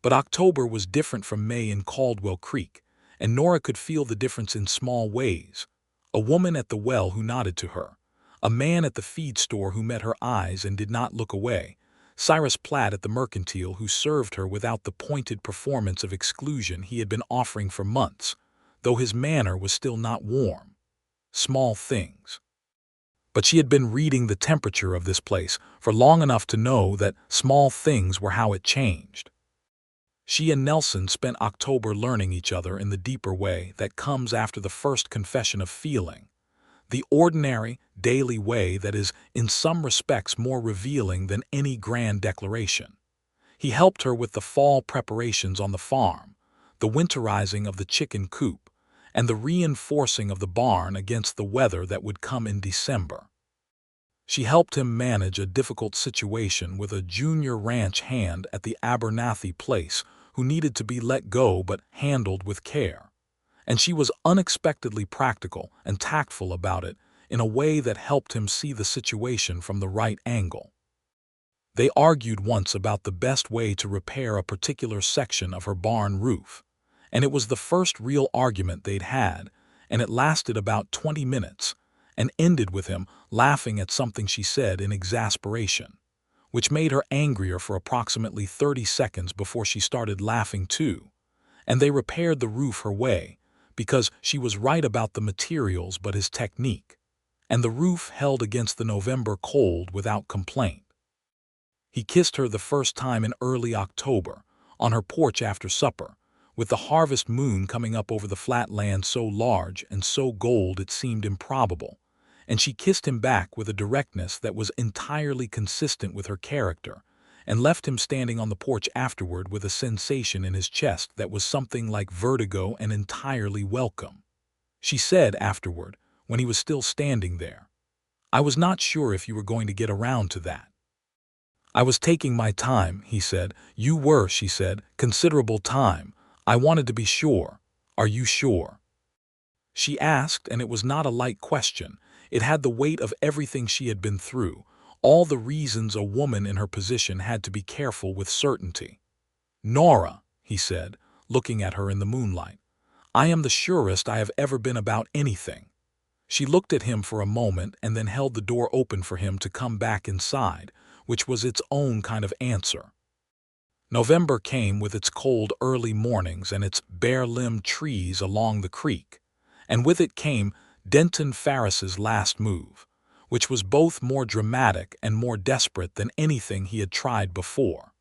Speaker 1: But October was different from May in Caldwell Creek, and Nora could feel the difference in small ways. A woman at the well who nodded to her, a man at the feed store who met her eyes and did not look away, Cyrus Platt at the mercantile who served her without the pointed performance of exclusion he had been offering for months, though his manner was still not warm. Small things. But she had been reading the temperature of this place for long enough to know that small things were how it changed. She and Nelson spent October learning each other in the deeper way that comes after the first confession of feeling, the ordinary, daily way that is, in some respects, more revealing than any grand declaration. He helped her with the fall preparations on the farm, the winterizing of the chicken coop, and the reinforcing of the barn against the weather that would come in December. She helped him manage a difficult situation with a junior ranch hand at the Abernathy place who needed to be let go but handled with care. And she was unexpectedly practical and tactful about it in a way that helped him see the situation from the right angle. They argued once about the best way to repair a particular section of her barn roof, and it was the first real argument they'd had, and it lasted about 20 minutes, and ended with him laughing at something she said in exasperation, which made her angrier for approximately 30 seconds before she started laughing too, and they repaired the roof her way, because she was right about the materials but his technique, and the roof held against the November cold without complaint. He kissed her the first time in early October, on her porch after supper, with the harvest moon coming up over the flat land so large and so gold it seemed improbable, and she kissed him back with a directness that was entirely consistent with her character, and left him standing on the porch afterward with a sensation in his chest that was something like vertigo and entirely welcome. She said afterward, when he was still standing there, "I was not sure if you were going to get around to that." "I was taking my time," he said. "You were," she said, "considerable time. I wanted to be sure. Are you sure?" She asked, and it was not a light question. It had the weight of everything she had been through, all the reasons a woman in her position had to be careful with certainty. "Nora," he said, looking at her in the moonlight, "I am the surest I have ever been about anything." She looked at him for a moment and then held the door open for him to come back inside, which was its own kind of answer. November came with its cold early mornings and its bare-limbed trees along the creek, and with it came Denton Ferris's last move, which was both more dramatic and more desperate than anything he had tried before.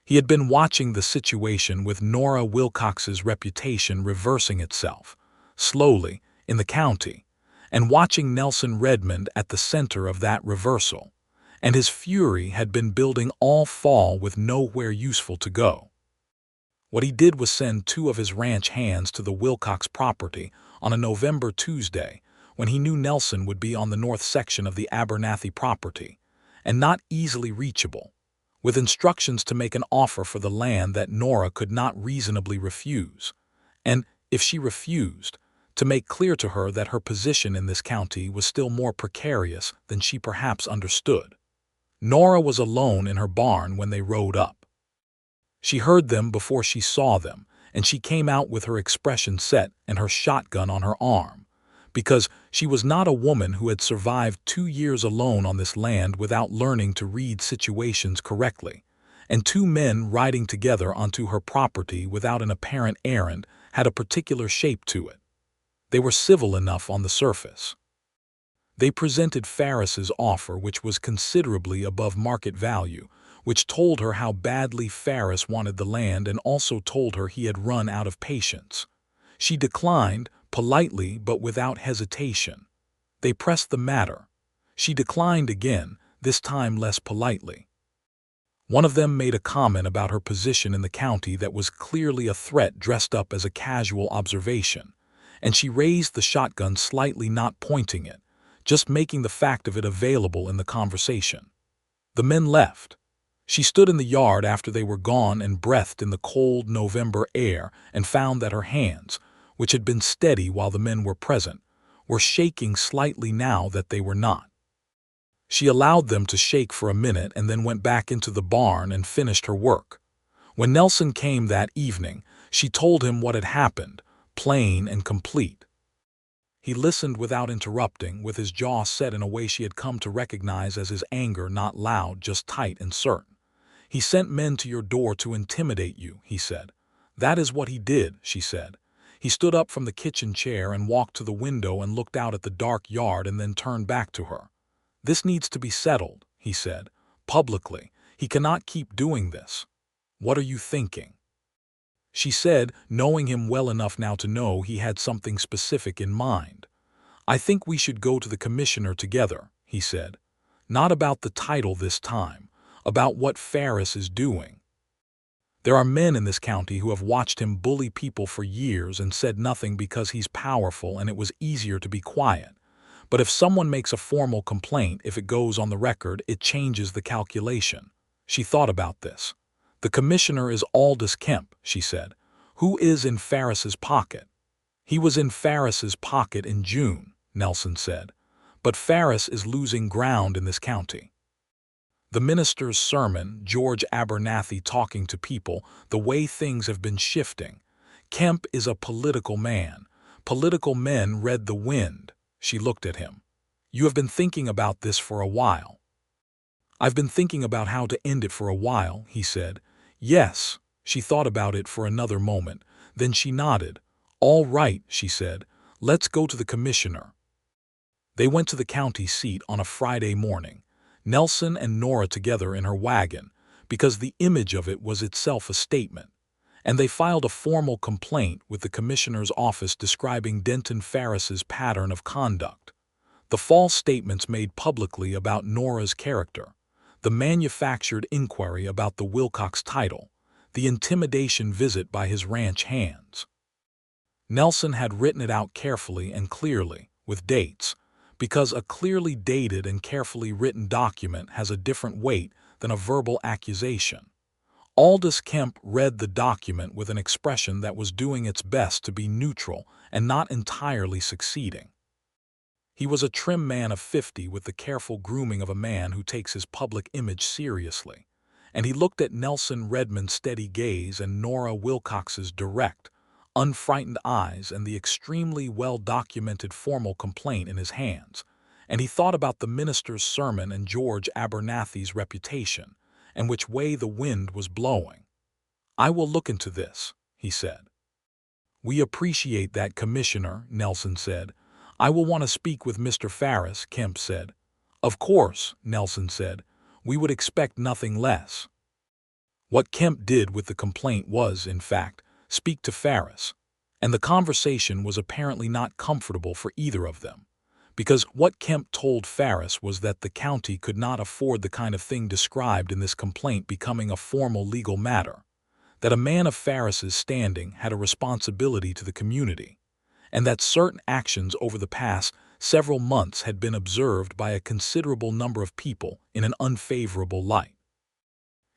Speaker 1: He had been watching the situation with Nora Wilcox's reputation reversing itself, slowly, in the county, and watching Nelson Redmond at the center of that reversal, and his fury had been building all fall with nowhere useful to go. What he did was send 2 of his ranch hands to the Wilcox property on a November Tuesday, when he knew Nelson would be on the north section of the Abernathy property, and not easily reachable, with instructions to make an offer for the land that Nora could not reasonably refuse, and, if she refused, to make clear to her that her position in this county was still more precarious than she perhaps understood. Nora was alone in her barn when they rode up. She heard them before she saw them, and she came out with her expression set and her shotgun on her arm, because she was not a woman who had survived 2 years alone on this land without learning to read situations correctly, and 2 men riding together onto her property without an apparent errand had a particular shape to it. They were civil enough on the surface. They presented Ferris's offer, which was considerably above market value, which told her how badly Ferris wanted the land and also told her he had run out of patience. She declined, politely but without hesitation. They pressed the matter. She declined again, this time less politely. One of them made a comment about her position in the county that was clearly a threat dressed up as a casual observation, and she raised the shotgun slightly, not pointing it, just making the fact of it available in the conversation. The men left. She stood in the yard after they were gone and breathed in the cold November air and found that her hands, which had been steady while the men were present, were shaking slightly now that they were not. She allowed them to shake for a minute and then went back into the barn and finished her work. When Nelson came that evening, she told him what had happened, plain and complete. He listened without interrupting, with his jaw set in a way she had come to recognize as his anger, not loud, just tight and certain. "He sent men to your door to intimidate you," he said. "That is what he did," she said. He stood up from the kitchen chair and walked to the window and looked out at the dark yard and then turned back to her. "This needs to be settled," he said, "publicly. He cannot keep doing this. What are you thinking?" She said, knowing him well enough now to know he had something specific in mind. "I think we should go to the commissioner together," he said. "Not about the title this time, about what Ferris is doing. There are men in this county who have watched him bully people for years and said nothing because he's powerful and it was easier to be quiet. But if someone makes a formal complaint, if it goes on the record, it changes the calculation." She thought about this. "The commissioner is Aldous Kemp," she said. "Who is in Ferris's pocket?" "He was in Ferris's pocket in June," Nelson said. "But Ferris is losing ground in this county. The minister's sermon, George Abernathy talking to people, the way things have been shifting. Kemp is a political man. Political men read the wind." She looked at him. "You have been thinking about this for a while." "I've been thinking about how to end it for a while," he said. "Yes." She thought about it for another moment. Then she nodded. "All right," she said. "Let's go to the commissioner." They went to the county seat on a Friday morning, Nelson and Nora together in her wagon, because the image of it was itself a statement, and they filed a formal complaint with the commissioner's office describing Denton Ferris's pattern of conduct. The false statements made publicly about Nora's character, the manufactured inquiry about the Wilcox title, the intimidation visit by his ranch hands. Nelson had written it out carefully and clearly, with dates, because a clearly dated and carefully written document has a different weight than a verbal accusation. Aldous Kemp read the document with an expression that was doing its best to be neutral and not entirely succeeding. He was a trim man of 50 with the careful grooming of a man who takes his public image seriously, and he looked at Nelson Redmond's steady gaze and Nora Wilcox's direct, unfrightened eyes and the extremely well-documented formal complaint in his hands, and he thought about the minister's sermon and George Abernathy's reputation, and which way the wind was blowing. "I will look into this," he said. "We appreciate that, Commissioner," Nelson said. "I will want to speak with Mr. Ferris," Kemp said. "Of course," Nelson said. "We would expect nothing less." What Kemp did with the complaint was, in fact, speak to Ferris, and the conversation was apparently not comfortable for either of them, because what Kemp told Ferris was that the county could not afford the kind of thing described in this complaint becoming a formal legal matter, that a man of Ferris's standing had a responsibility to the community, and that certain actions over the past several months had been observed by a considerable number of people in an unfavorable light.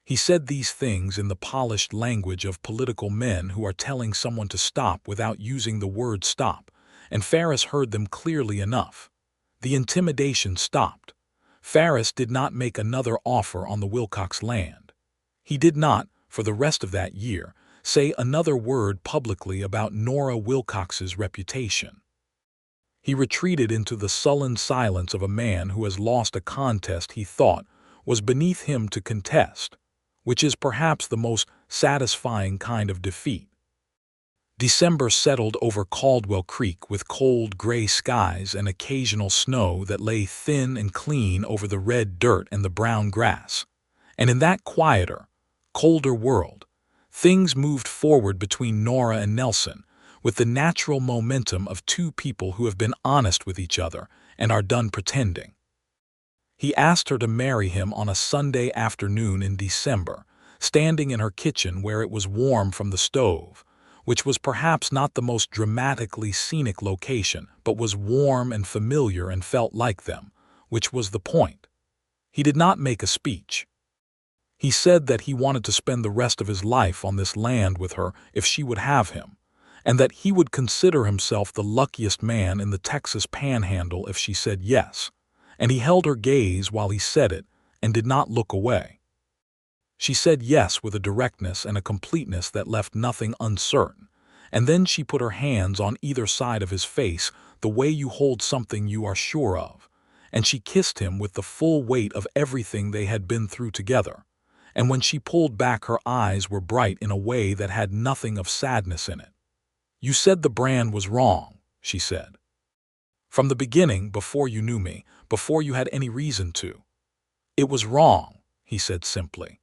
Speaker 1: He said these things in the polished language of political men who are telling someone to stop without using the word stop, and Ferris heard them clearly enough. The intimidation stopped. Ferris did not make another offer on the Wilcox land. He did not, for the rest of that year, say another word publicly about Nora Wilcox's reputation. He retreated into the sullen silence of a man who has lost a contest he thought was beneath him to contest, which is perhaps the most satisfying kind of defeat. December settled over Caldwell Creek with cold gray skies and occasional snow that lay thin and clean over the red dirt and the brown grass. And in that quieter, colder world, things moved forward between Nora and Nelson with the natural momentum of two people who have been honest with each other and are done pretending. He asked her to marry him on a Sunday afternoon in December, standing in her kitchen where it was warm from the stove, which was perhaps not the most dramatically scenic location, but was warm and familiar and felt like them, which was the point. He did not make a speech. He said that he wanted to spend the rest of his life on this land with her if she would have him, and that he would consider himself the luckiest man in the Texas Panhandle if she said yes, and he held her gaze while he said it and did not look away. She said yes with a directness and a completeness that left nothing uncertain, and then she put her hands on either side of his face the way you hold something you are sure of, and she kissed him with the full weight of everything they had been through together, and when she pulled back her eyes were bright in a way that had nothing of sadness in it. "You said the brand was wrong," she said. "From the beginning, before you knew me, before you had any reason to." "It was wrong," he said simply.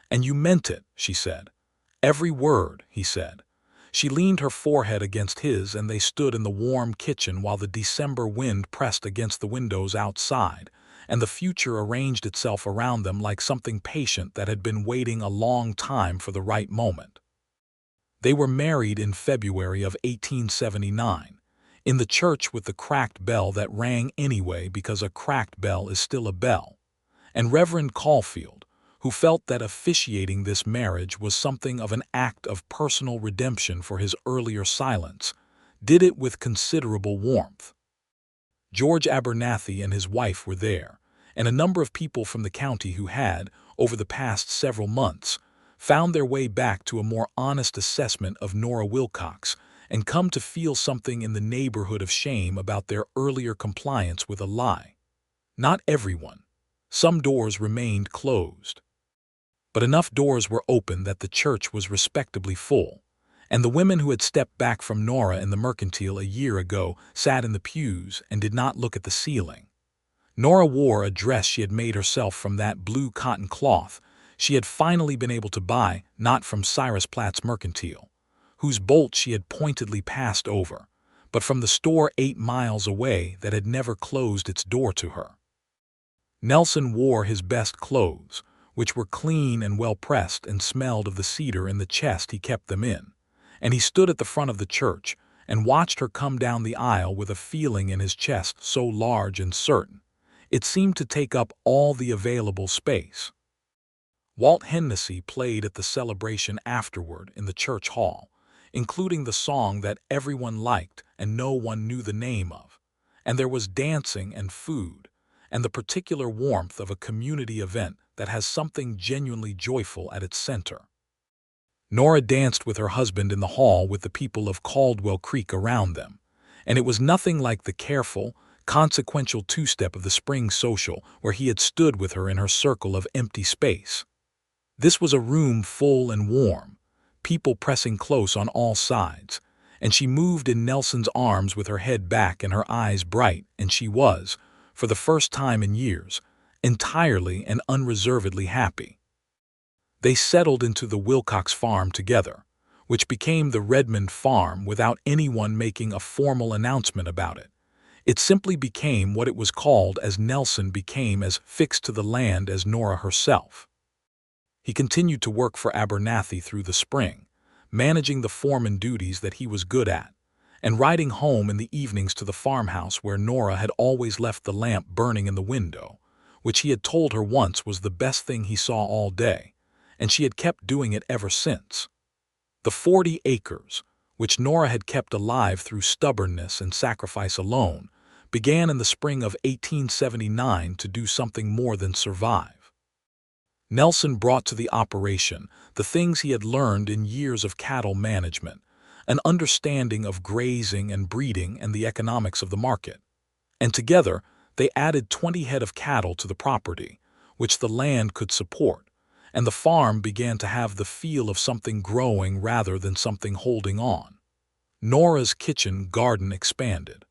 Speaker 1: "And you meant it," she said. "Every word," he said. She leaned her forehead against his and they stood in the warm kitchen while the December wind pressed against the windows outside, and the future arranged itself around them like something patient that had been waiting a long time for the right moment. They were married in February of 1879, in the church with the cracked bell that rang anyway because a cracked bell is still a bell, and Reverend Caulfield, who felt that officiating this marriage was something of an act of personal redemption for his earlier silence, did it with considerable warmth. George Abernathy and his wife were there, and a number of people from the county who had, over the past several months, found their way back to a more honest assessment of Nora Wilcox and come to feel something in the neighborhood of shame about their earlier compliance with a lie. Not everyone. Some doors remained closed. But enough doors were open that the church was respectably full, and the women who had stepped back from Nora in the mercantile a year ago sat in the pews and did not look at the ceiling. Nora wore a dress she had made herself from that blue cotton cloth She had finally been able to buy, not from Cyrus Platt's Mercantile, whose bolt she had pointedly passed over, but from the store 8 miles away that had never closed its door to her. Nelson wore his best clothes, which were clean and well-pressed and smelled of the cedar in the chest he kept them in, and he stood at the front of the church and watched her come down the aisle with a feeling in his chest so large and certain, it seemed to take up all the available space. Walt Hennessy played at the celebration afterward in the church hall, including the song that everyone liked and no one knew the name of, and there was dancing and food, and the particular warmth of a community event that has something genuinely joyful at its center. Nora danced with her husband in the hall with the people of Caldwell Creek around them, and it was nothing like the careful, consequential two-step of the spring social where he had stood with her in her circle of empty space. This was a room full and warm, people pressing close on all sides, and she moved in Nelson's arms with her head back and her eyes bright, and she was, for the first time in years, entirely and unreservedly happy. They settled into the Wilcox farm together, which became the Redmond farm without anyone making a formal announcement about it. It simply became what it was called as Nelson became as fixed to the land as Nora herself. He continued to work for Abernathy through the spring, managing the foreman duties that he was good at, and riding home in the evenings to the farmhouse where Nora had always left the lamp burning in the window, which he had told her once was the best thing he saw all day, and she had kept doing it ever since. The 40 acres, which Nora had kept alive through stubbornness and sacrifice alone, began in the spring of 1879 to do something more than survive. Nelson brought to the operation the things he had learned in years of cattle management, an understanding of grazing and breeding and the economics of the market, and together they added 20 head of cattle to the property, which the land could support, and the farm began to have the feel of something growing rather than something holding on. Nora's kitchen garden expanded.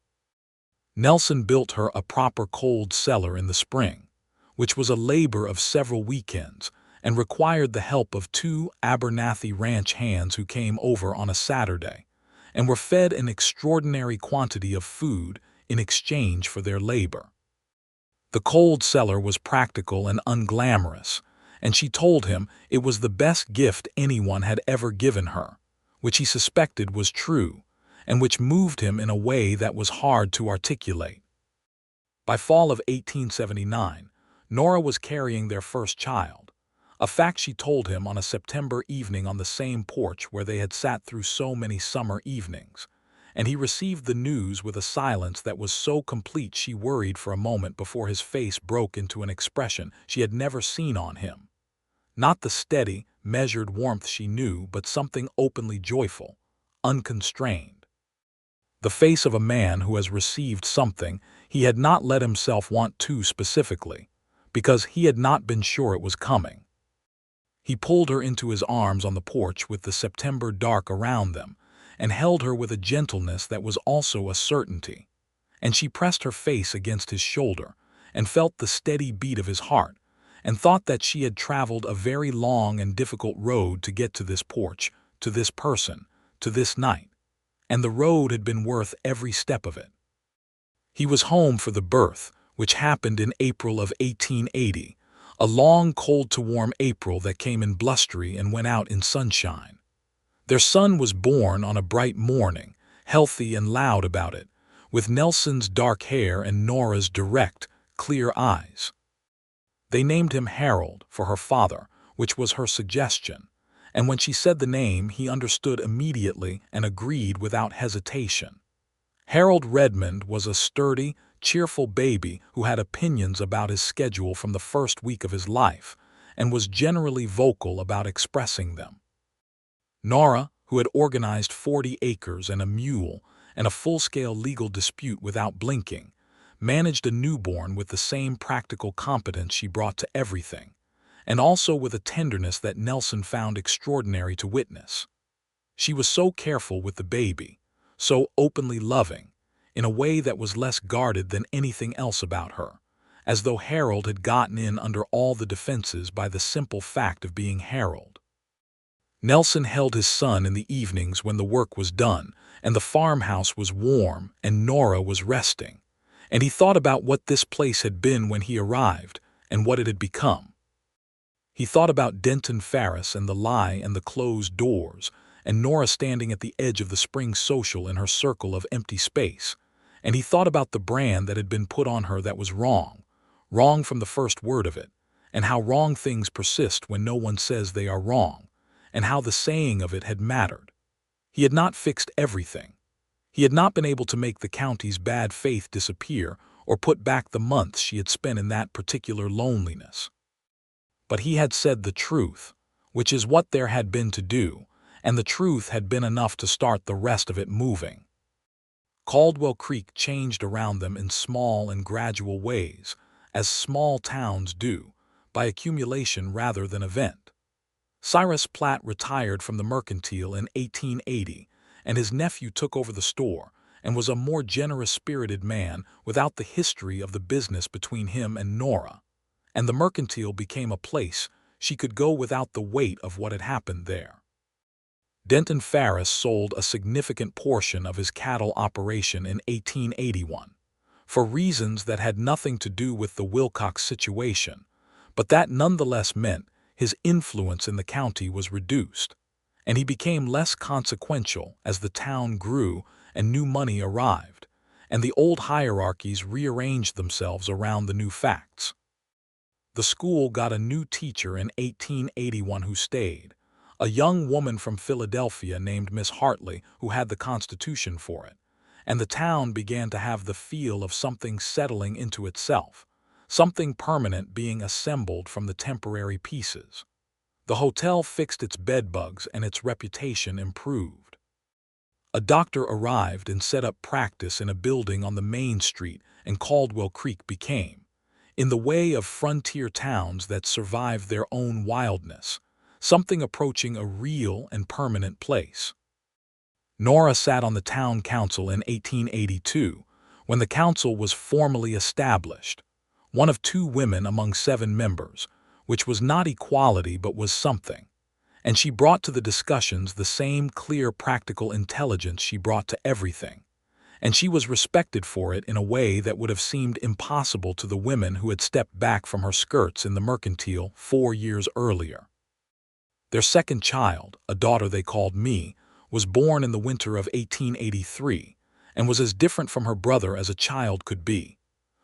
Speaker 1: Nelson built her a proper cold cellar in the spring, which was a labor of several weekends and required the help of 2 Abernathy ranch hands who came over on a Saturday and were fed an extraordinary quantity of food in exchange for their labor. The cold cellar was practical and unglamorous, and she told him it was the best gift anyone had ever given her, which he suspected was true, and which moved him in a way that was hard to articulate. By fall of 1879, Nora was carrying their first child, a fact she told him on a September evening on the same porch where they had sat through so many summer evenings, and he received the news with a silence that was so complete she worried for a moment before his face broke into an expression she had never seen on him. Not the steady, measured warmth she knew, but something openly joyful, unconstrained. The face of a man who has received something he had not let himself want too specifically, because he had not been sure it was coming. He pulled her into his arms on the porch with the September dark around them, and held her with a gentleness that was also a certainty, and she pressed her face against his shoulder and felt the steady beat of his heart, and thought that she had traveled a very long and difficult road to get to this porch, to this person, to this night, and the road had been worth every step of it. He was home for the birth, which happened in April of 1880, a long cold-to-warm April that came in blustery and went out in sunshine. Their son was born on a bright morning, healthy and loud about it, with Nelson's dark hair and Nora's direct, clear eyes. They named him Harold for her father, which was her suggestion, and when she said the name he understood immediately and agreed without hesitation. Harold Redmond was a sturdy, cheerful baby who had opinions about his schedule from the first week of his life and was generally vocal about expressing them. Nora, who had organized 40 acres and a mule and a full-scale legal dispute without blinking, managed a newborn with the same practical competence she brought to everything, and also with a tenderness that Nelson found extraordinary to witness. She was so careful with the baby, so openly loving, in a way that was less guarded than anything else about her, as though Harold had gotten in under all the defenses by the simple fact of being Harold. Nelson held his son in the evenings when the work was done, and the farmhouse was warm, and Nora was resting. And he thought about what this place had been when he arrived, and what it had become. He thought about Denton Ferris and the lie and the closed doors, and Nora standing at the edge of the spring social in her circle of empty space. And he thought about the brand that had been put on her that was wrong, wrong from the first word of it, and how wrong things persist when no one says they are wrong, and how the saying of it had mattered. He had not fixed everything. He had not been able to make the county's bad faith disappear or put back the months she had spent in that particular loneliness. But he had said the truth, which is what there had been to do, and the truth had been enough to start the rest of it moving. Caldwell Creek changed around them in small and gradual ways, as small towns do, by accumulation rather than event. Cyrus Platt retired from the mercantile in 1880, and his nephew took over the store and was a more generous-spirited man without the history of the business between him and Nora, and the mercantile became a place she could go without the weight of what had happened there. Denton Ferris sold a significant portion of his cattle operation in 1881, for reasons that had nothing to do with the Wilcox situation, but that nonetheless meant his influence in the county was reduced, and he became less consequential as the town grew and new money arrived, and the old hierarchies rearranged themselves around the new facts. The school got a new teacher in 1881 who stayed, a young woman from Philadelphia named Miss Hartley who had the constitution for it, and the town began to have the feel of something settling into itself, something permanent being assembled from the temporary pieces. The hotel fixed its bedbugs and its reputation improved. A doctor arrived and set up practice in a building on the main street, and Caldwell Creek became, in the way of frontier towns that survive their own wildness, something approaching a real and permanent place. Nora sat on the town council in 1882, when the council was formally established, one of 2 women among 7 members, which was not equality but was something, and she brought to the discussions the same clear practical intelligence she brought to everything, and she was respected for it in a way that would have seemed impossible to the women who had stepped back from her skirts in the mercantile 4 years earlier. Their second child, a daughter they called Me, was born in the winter of 1883, and was as different from her brother as a child could be.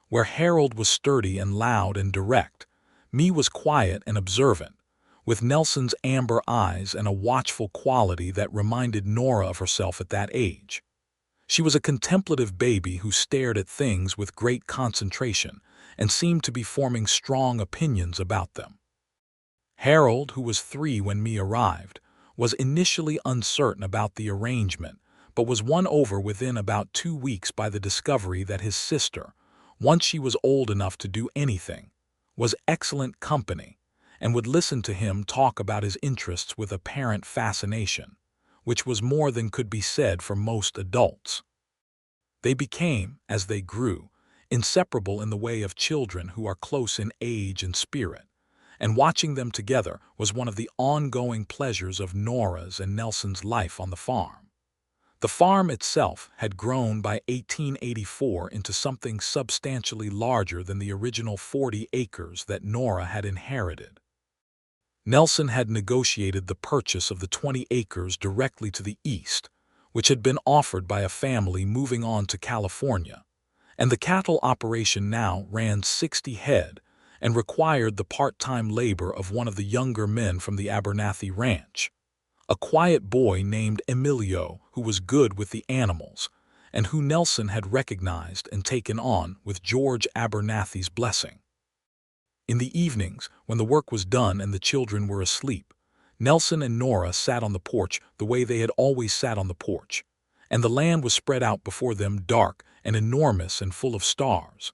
Speaker 1: Where Harold was sturdy and loud and direct, Me was quiet and observant, with Nelson's amber eyes and a watchful quality that reminded Nora of herself at that age. She was a contemplative baby who stared at things with great concentration and seemed to be forming strong opinions about them. Harold, who was 3 when Me arrived, was initially uncertain about the arrangement, but was won over within about 2 weeks by the discovery that his sister, once she was old enough to do anything, was excellent company, and would listen to him talk about his interests with apparent fascination, which was more than could be said for most adults. They became, as they grew, inseparable in the way of children who are close in age and spirit, and watching them together was one of the ongoing pleasures of Nora's and Nelson's life on the farm. The farm itself had grown by 1884 into something substantially larger than the original 40 acres that Nora had inherited. Nelson had negotiated the purchase of the 20 acres directly to the east, which had been offered by a family moving on to California, and the cattle operation now ran 60 head and required the part-time labor of one of the younger men from the Abernathy Ranch, a quiet boy named Emilio who was good with the animals, and who Nelson had recognized and taken on with George Abernathy's blessing. In the evenings, when the work was done and the children were asleep, Nelson and Nora sat on the porch the way they had always sat on the porch, and the land was spread out before them dark and enormous and full of stars,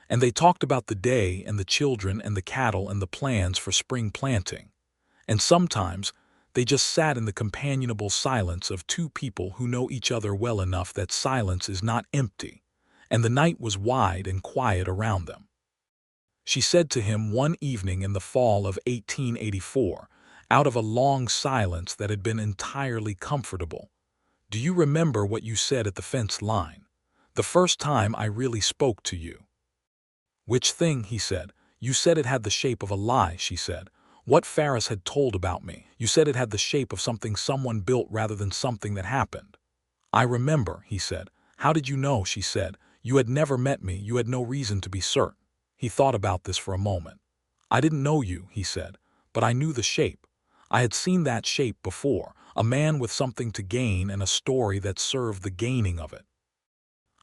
Speaker 1: and they talked about the day and the children and the cattle and the plans for spring planting, and sometimes they just sat in the companionable silence of 2 people who know each other well enough that silence is not empty, and the night was wide and quiet around them. She said to him one evening in the fall of 1884, out of a long silence that had been entirely comfortable. "Do you remember what you said at the fence line? The first time I really spoke to you." "Which thing?" he said. "You said it had the shape of a lie," she said. "What Ferris had told about me. You said it had the shape of something someone built rather than something that happened." "I remember," he said. "How did you know?" she said. "You had never met me. You had no reason to be certain." He thought about this for a moment. "I didn't know you," he said, "but I knew the shape. I had seen that shape before, a man with something to gain and a story that served the gaining of it.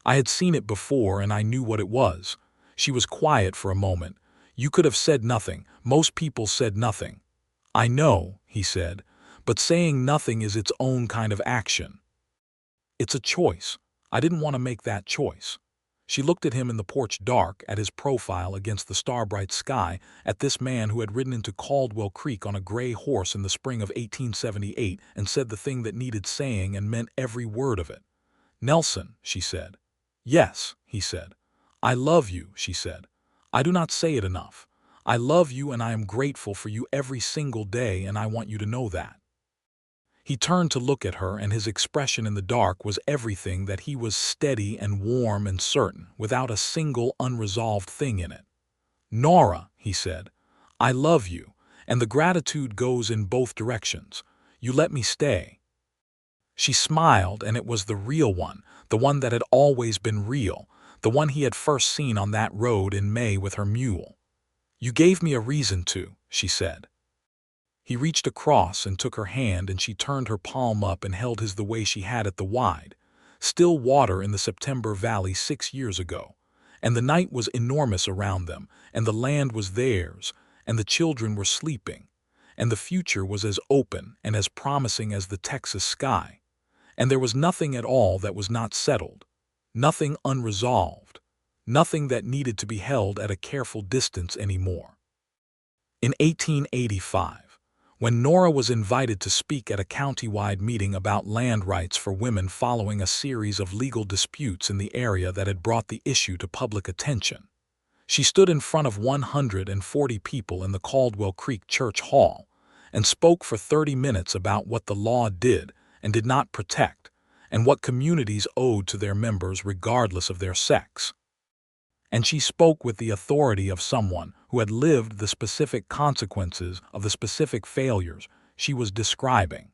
Speaker 1: I had seen it before and I knew what it was." She was quiet for a moment. "You could have said nothing. Most people said nothing." "I know," he said, "but saying nothing is its own kind of action. It's a choice. I didn't want to make that choice." She looked at him in the porch dark, at his profile against the star-bright sky, at this man who had ridden into Caldwell Creek on a gray horse in the spring of 1878 and said the thing that needed saying and meant every word of it. "Nelson," she said. "Yes," he said. "I love you," she said. "I do not say it enough. I love you and I am grateful for you every single day, and I want you to know that." He turned to look at her, and his expression in the dark was everything that he was, steady and warm and certain, without a single unresolved thing in it. "Nora," he said, "I love you, and the gratitude goes in both directions. You let me stay." She smiled, and it was the real one, the one that had always been real, the one he had first seen on that road in May with her mule. "You gave me a reason to," she said. He reached across and took her hand, and she turned her palm up and held his the way she had at the wide, still water in the September valley 6 years ago. And the night was enormous around them, and the land was theirs, and the children were sleeping, and the future was as open and as promising as the Texas sky. And there was nothing at all that was not settled, nothing unresolved, nothing that needed to be held at a careful distance anymore. In 1885, when Nora was invited to speak at a county-wide meeting about land rights for women following a series of legal disputes in the area that had brought the issue to public attention, she stood in front of 140 people in the Caldwell Creek Church Hall and spoke for 30 minutes about what the law did and did not protect, and what communities owed to their members regardless of their sex. And she spoke with the authority of someone who had lived the specific consequences of the specific failures she was describing.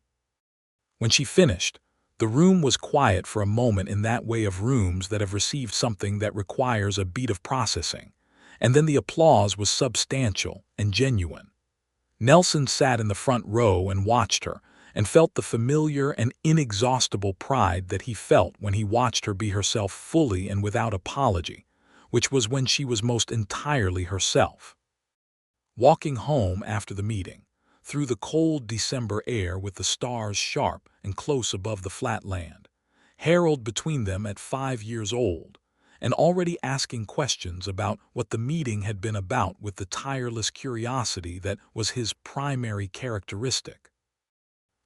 Speaker 1: When she finished, the room was quiet for a moment, in that way of rooms that have received something that requires a beat of processing, and then the applause was substantial and genuine. Nelson sat in the front row and watched her, and felt the familiar and inexhaustible pride that he felt when he watched her be herself fully and without apology, which was when she was most entirely herself. Walking home after the meeting, through the cold December air with the stars sharp and close above the flat land, Harold between them at 5 years old, and already asking questions about what the meeting had been about with the tireless curiosity that was his primary characteristic.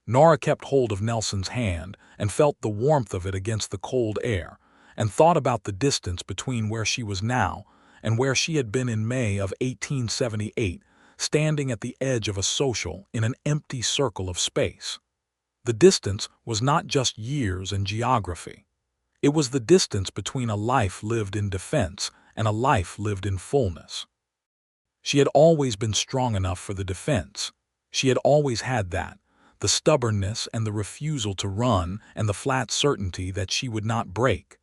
Speaker 1: Nora kept hold of Nelson's hand and felt the warmth of it against the cold air, and thought about the distance between where she was now and where she had been in May of 1878, standing at the edge of a social in an empty circle of space. The distance was not just years and geography. It was the distance between a life lived in defense and a life lived in fullness. She had always been strong enough for the defense. She had always had that, the stubbornness and the refusal to run and the flat certainty that she would not break.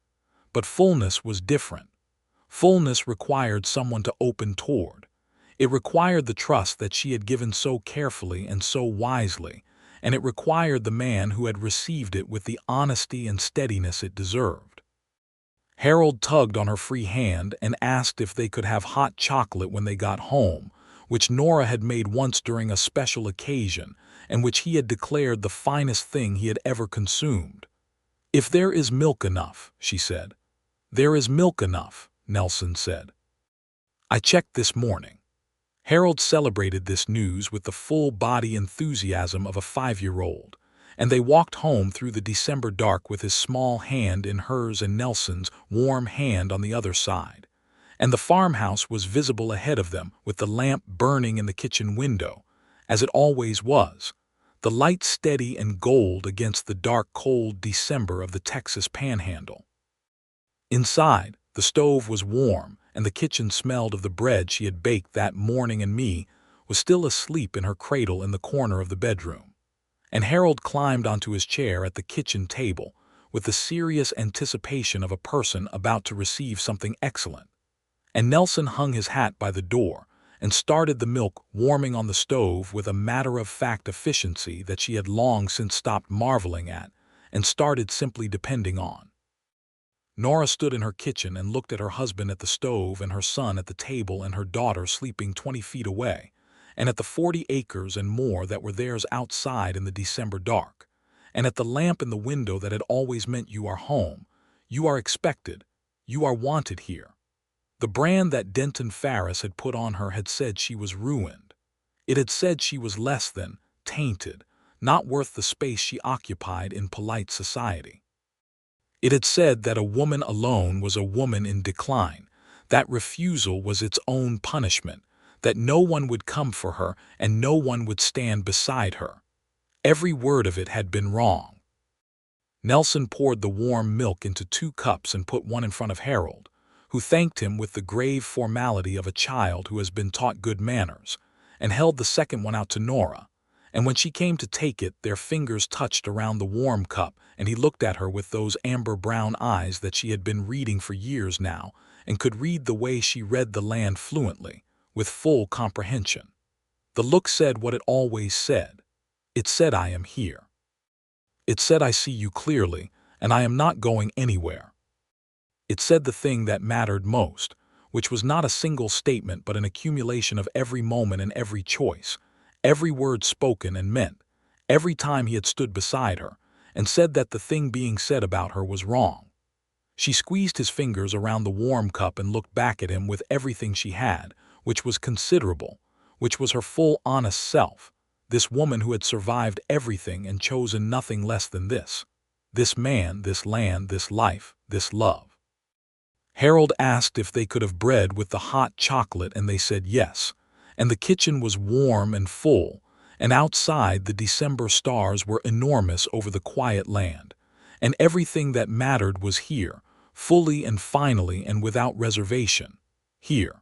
Speaker 1: But fullness was different. Fullness required someone to open toward. It required the trust that she had given so carefully and so wisely, and it required the man who had received it with the honesty and steadiness it deserved. Harold tugged on her free hand and asked if they could have hot chocolate when they got home, which Nora had made once during a special occasion, and which he had declared the finest thing he had ever consumed. "If there is milk enough," she said. "There is milk enough," Nelson said. "I checked this morning." Harold celebrated this news with the full-body enthusiasm of a 5-year-old, and they walked home through the December dark with his small hand in hers and Nelson's warm hand on the other side. and the farmhouse was visible ahead of them with the lamp burning in the kitchen window, as it always was, the light steady and gold against the dark, cold December of the Texas Panhandle. Inside, the stove was warm, and the kitchen smelled of the bread she had baked that morning, and me was still asleep in her cradle in the corner of the bedroom. And Harold climbed onto his chair at the kitchen table with the serious anticipation of a person about to receive something excellent. And Nelson hung his hat by the door and started the milk warming on the stove with a matter-of-fact efficiency that she had long since stopped marveling at and started simply depending on. Nora stood in her kitchen and looked at her husband at the stove and her son at the table and her daughter sleeping 20 feet away, and at the 40 acres and more that were theirs outside in the December dark, and at the lamp in the window that had always meant you are home, you are expected, you are wanted here. The brand that Denton Ferris had put on her had said she was ruined. It had said she was less than, tainted, not worth the space she occupied in polite society. It had said that a woman alone was a woman in decline, that refusal was its own punishment, that no one would come for her and no one would stand beside her. Every word of it had been wrong. Nelson poured the warm milk into 2 cups and put one in front of Harold, who thanked him with the grave formality of a child who has been taught good manners, and held the second one out to Nora. And when she came to take it, their fingers touched around the warm cup, and he looked at her with those amber-brown eyes that she had been reading for years now, and could read the way she read the land fluently, with full comprehension. The look said what it always said. It said, "I am here." It said, "I see you clearly, and I am not going anywhere." It said the thing that mattered most, which was not a single statement but an accumulation of every moment and every choice, every word spoken and meant, every time he had stood beside her, and said that the thing being said about her was wrong. She squeezed his fingers around the warm cup and looked back at him with everything she had, which was considerable, which was her full honest self, this woman who had survived everything and chosen nothing less than this man, this land, this life, this love. Harold asked if they could have bread with the hot chocolate, and they said yes, and the kitchen was warm and full, and outside the December stars were enormous over the quiet land, and everything that mattered was here, fully and finally and without reservation, here.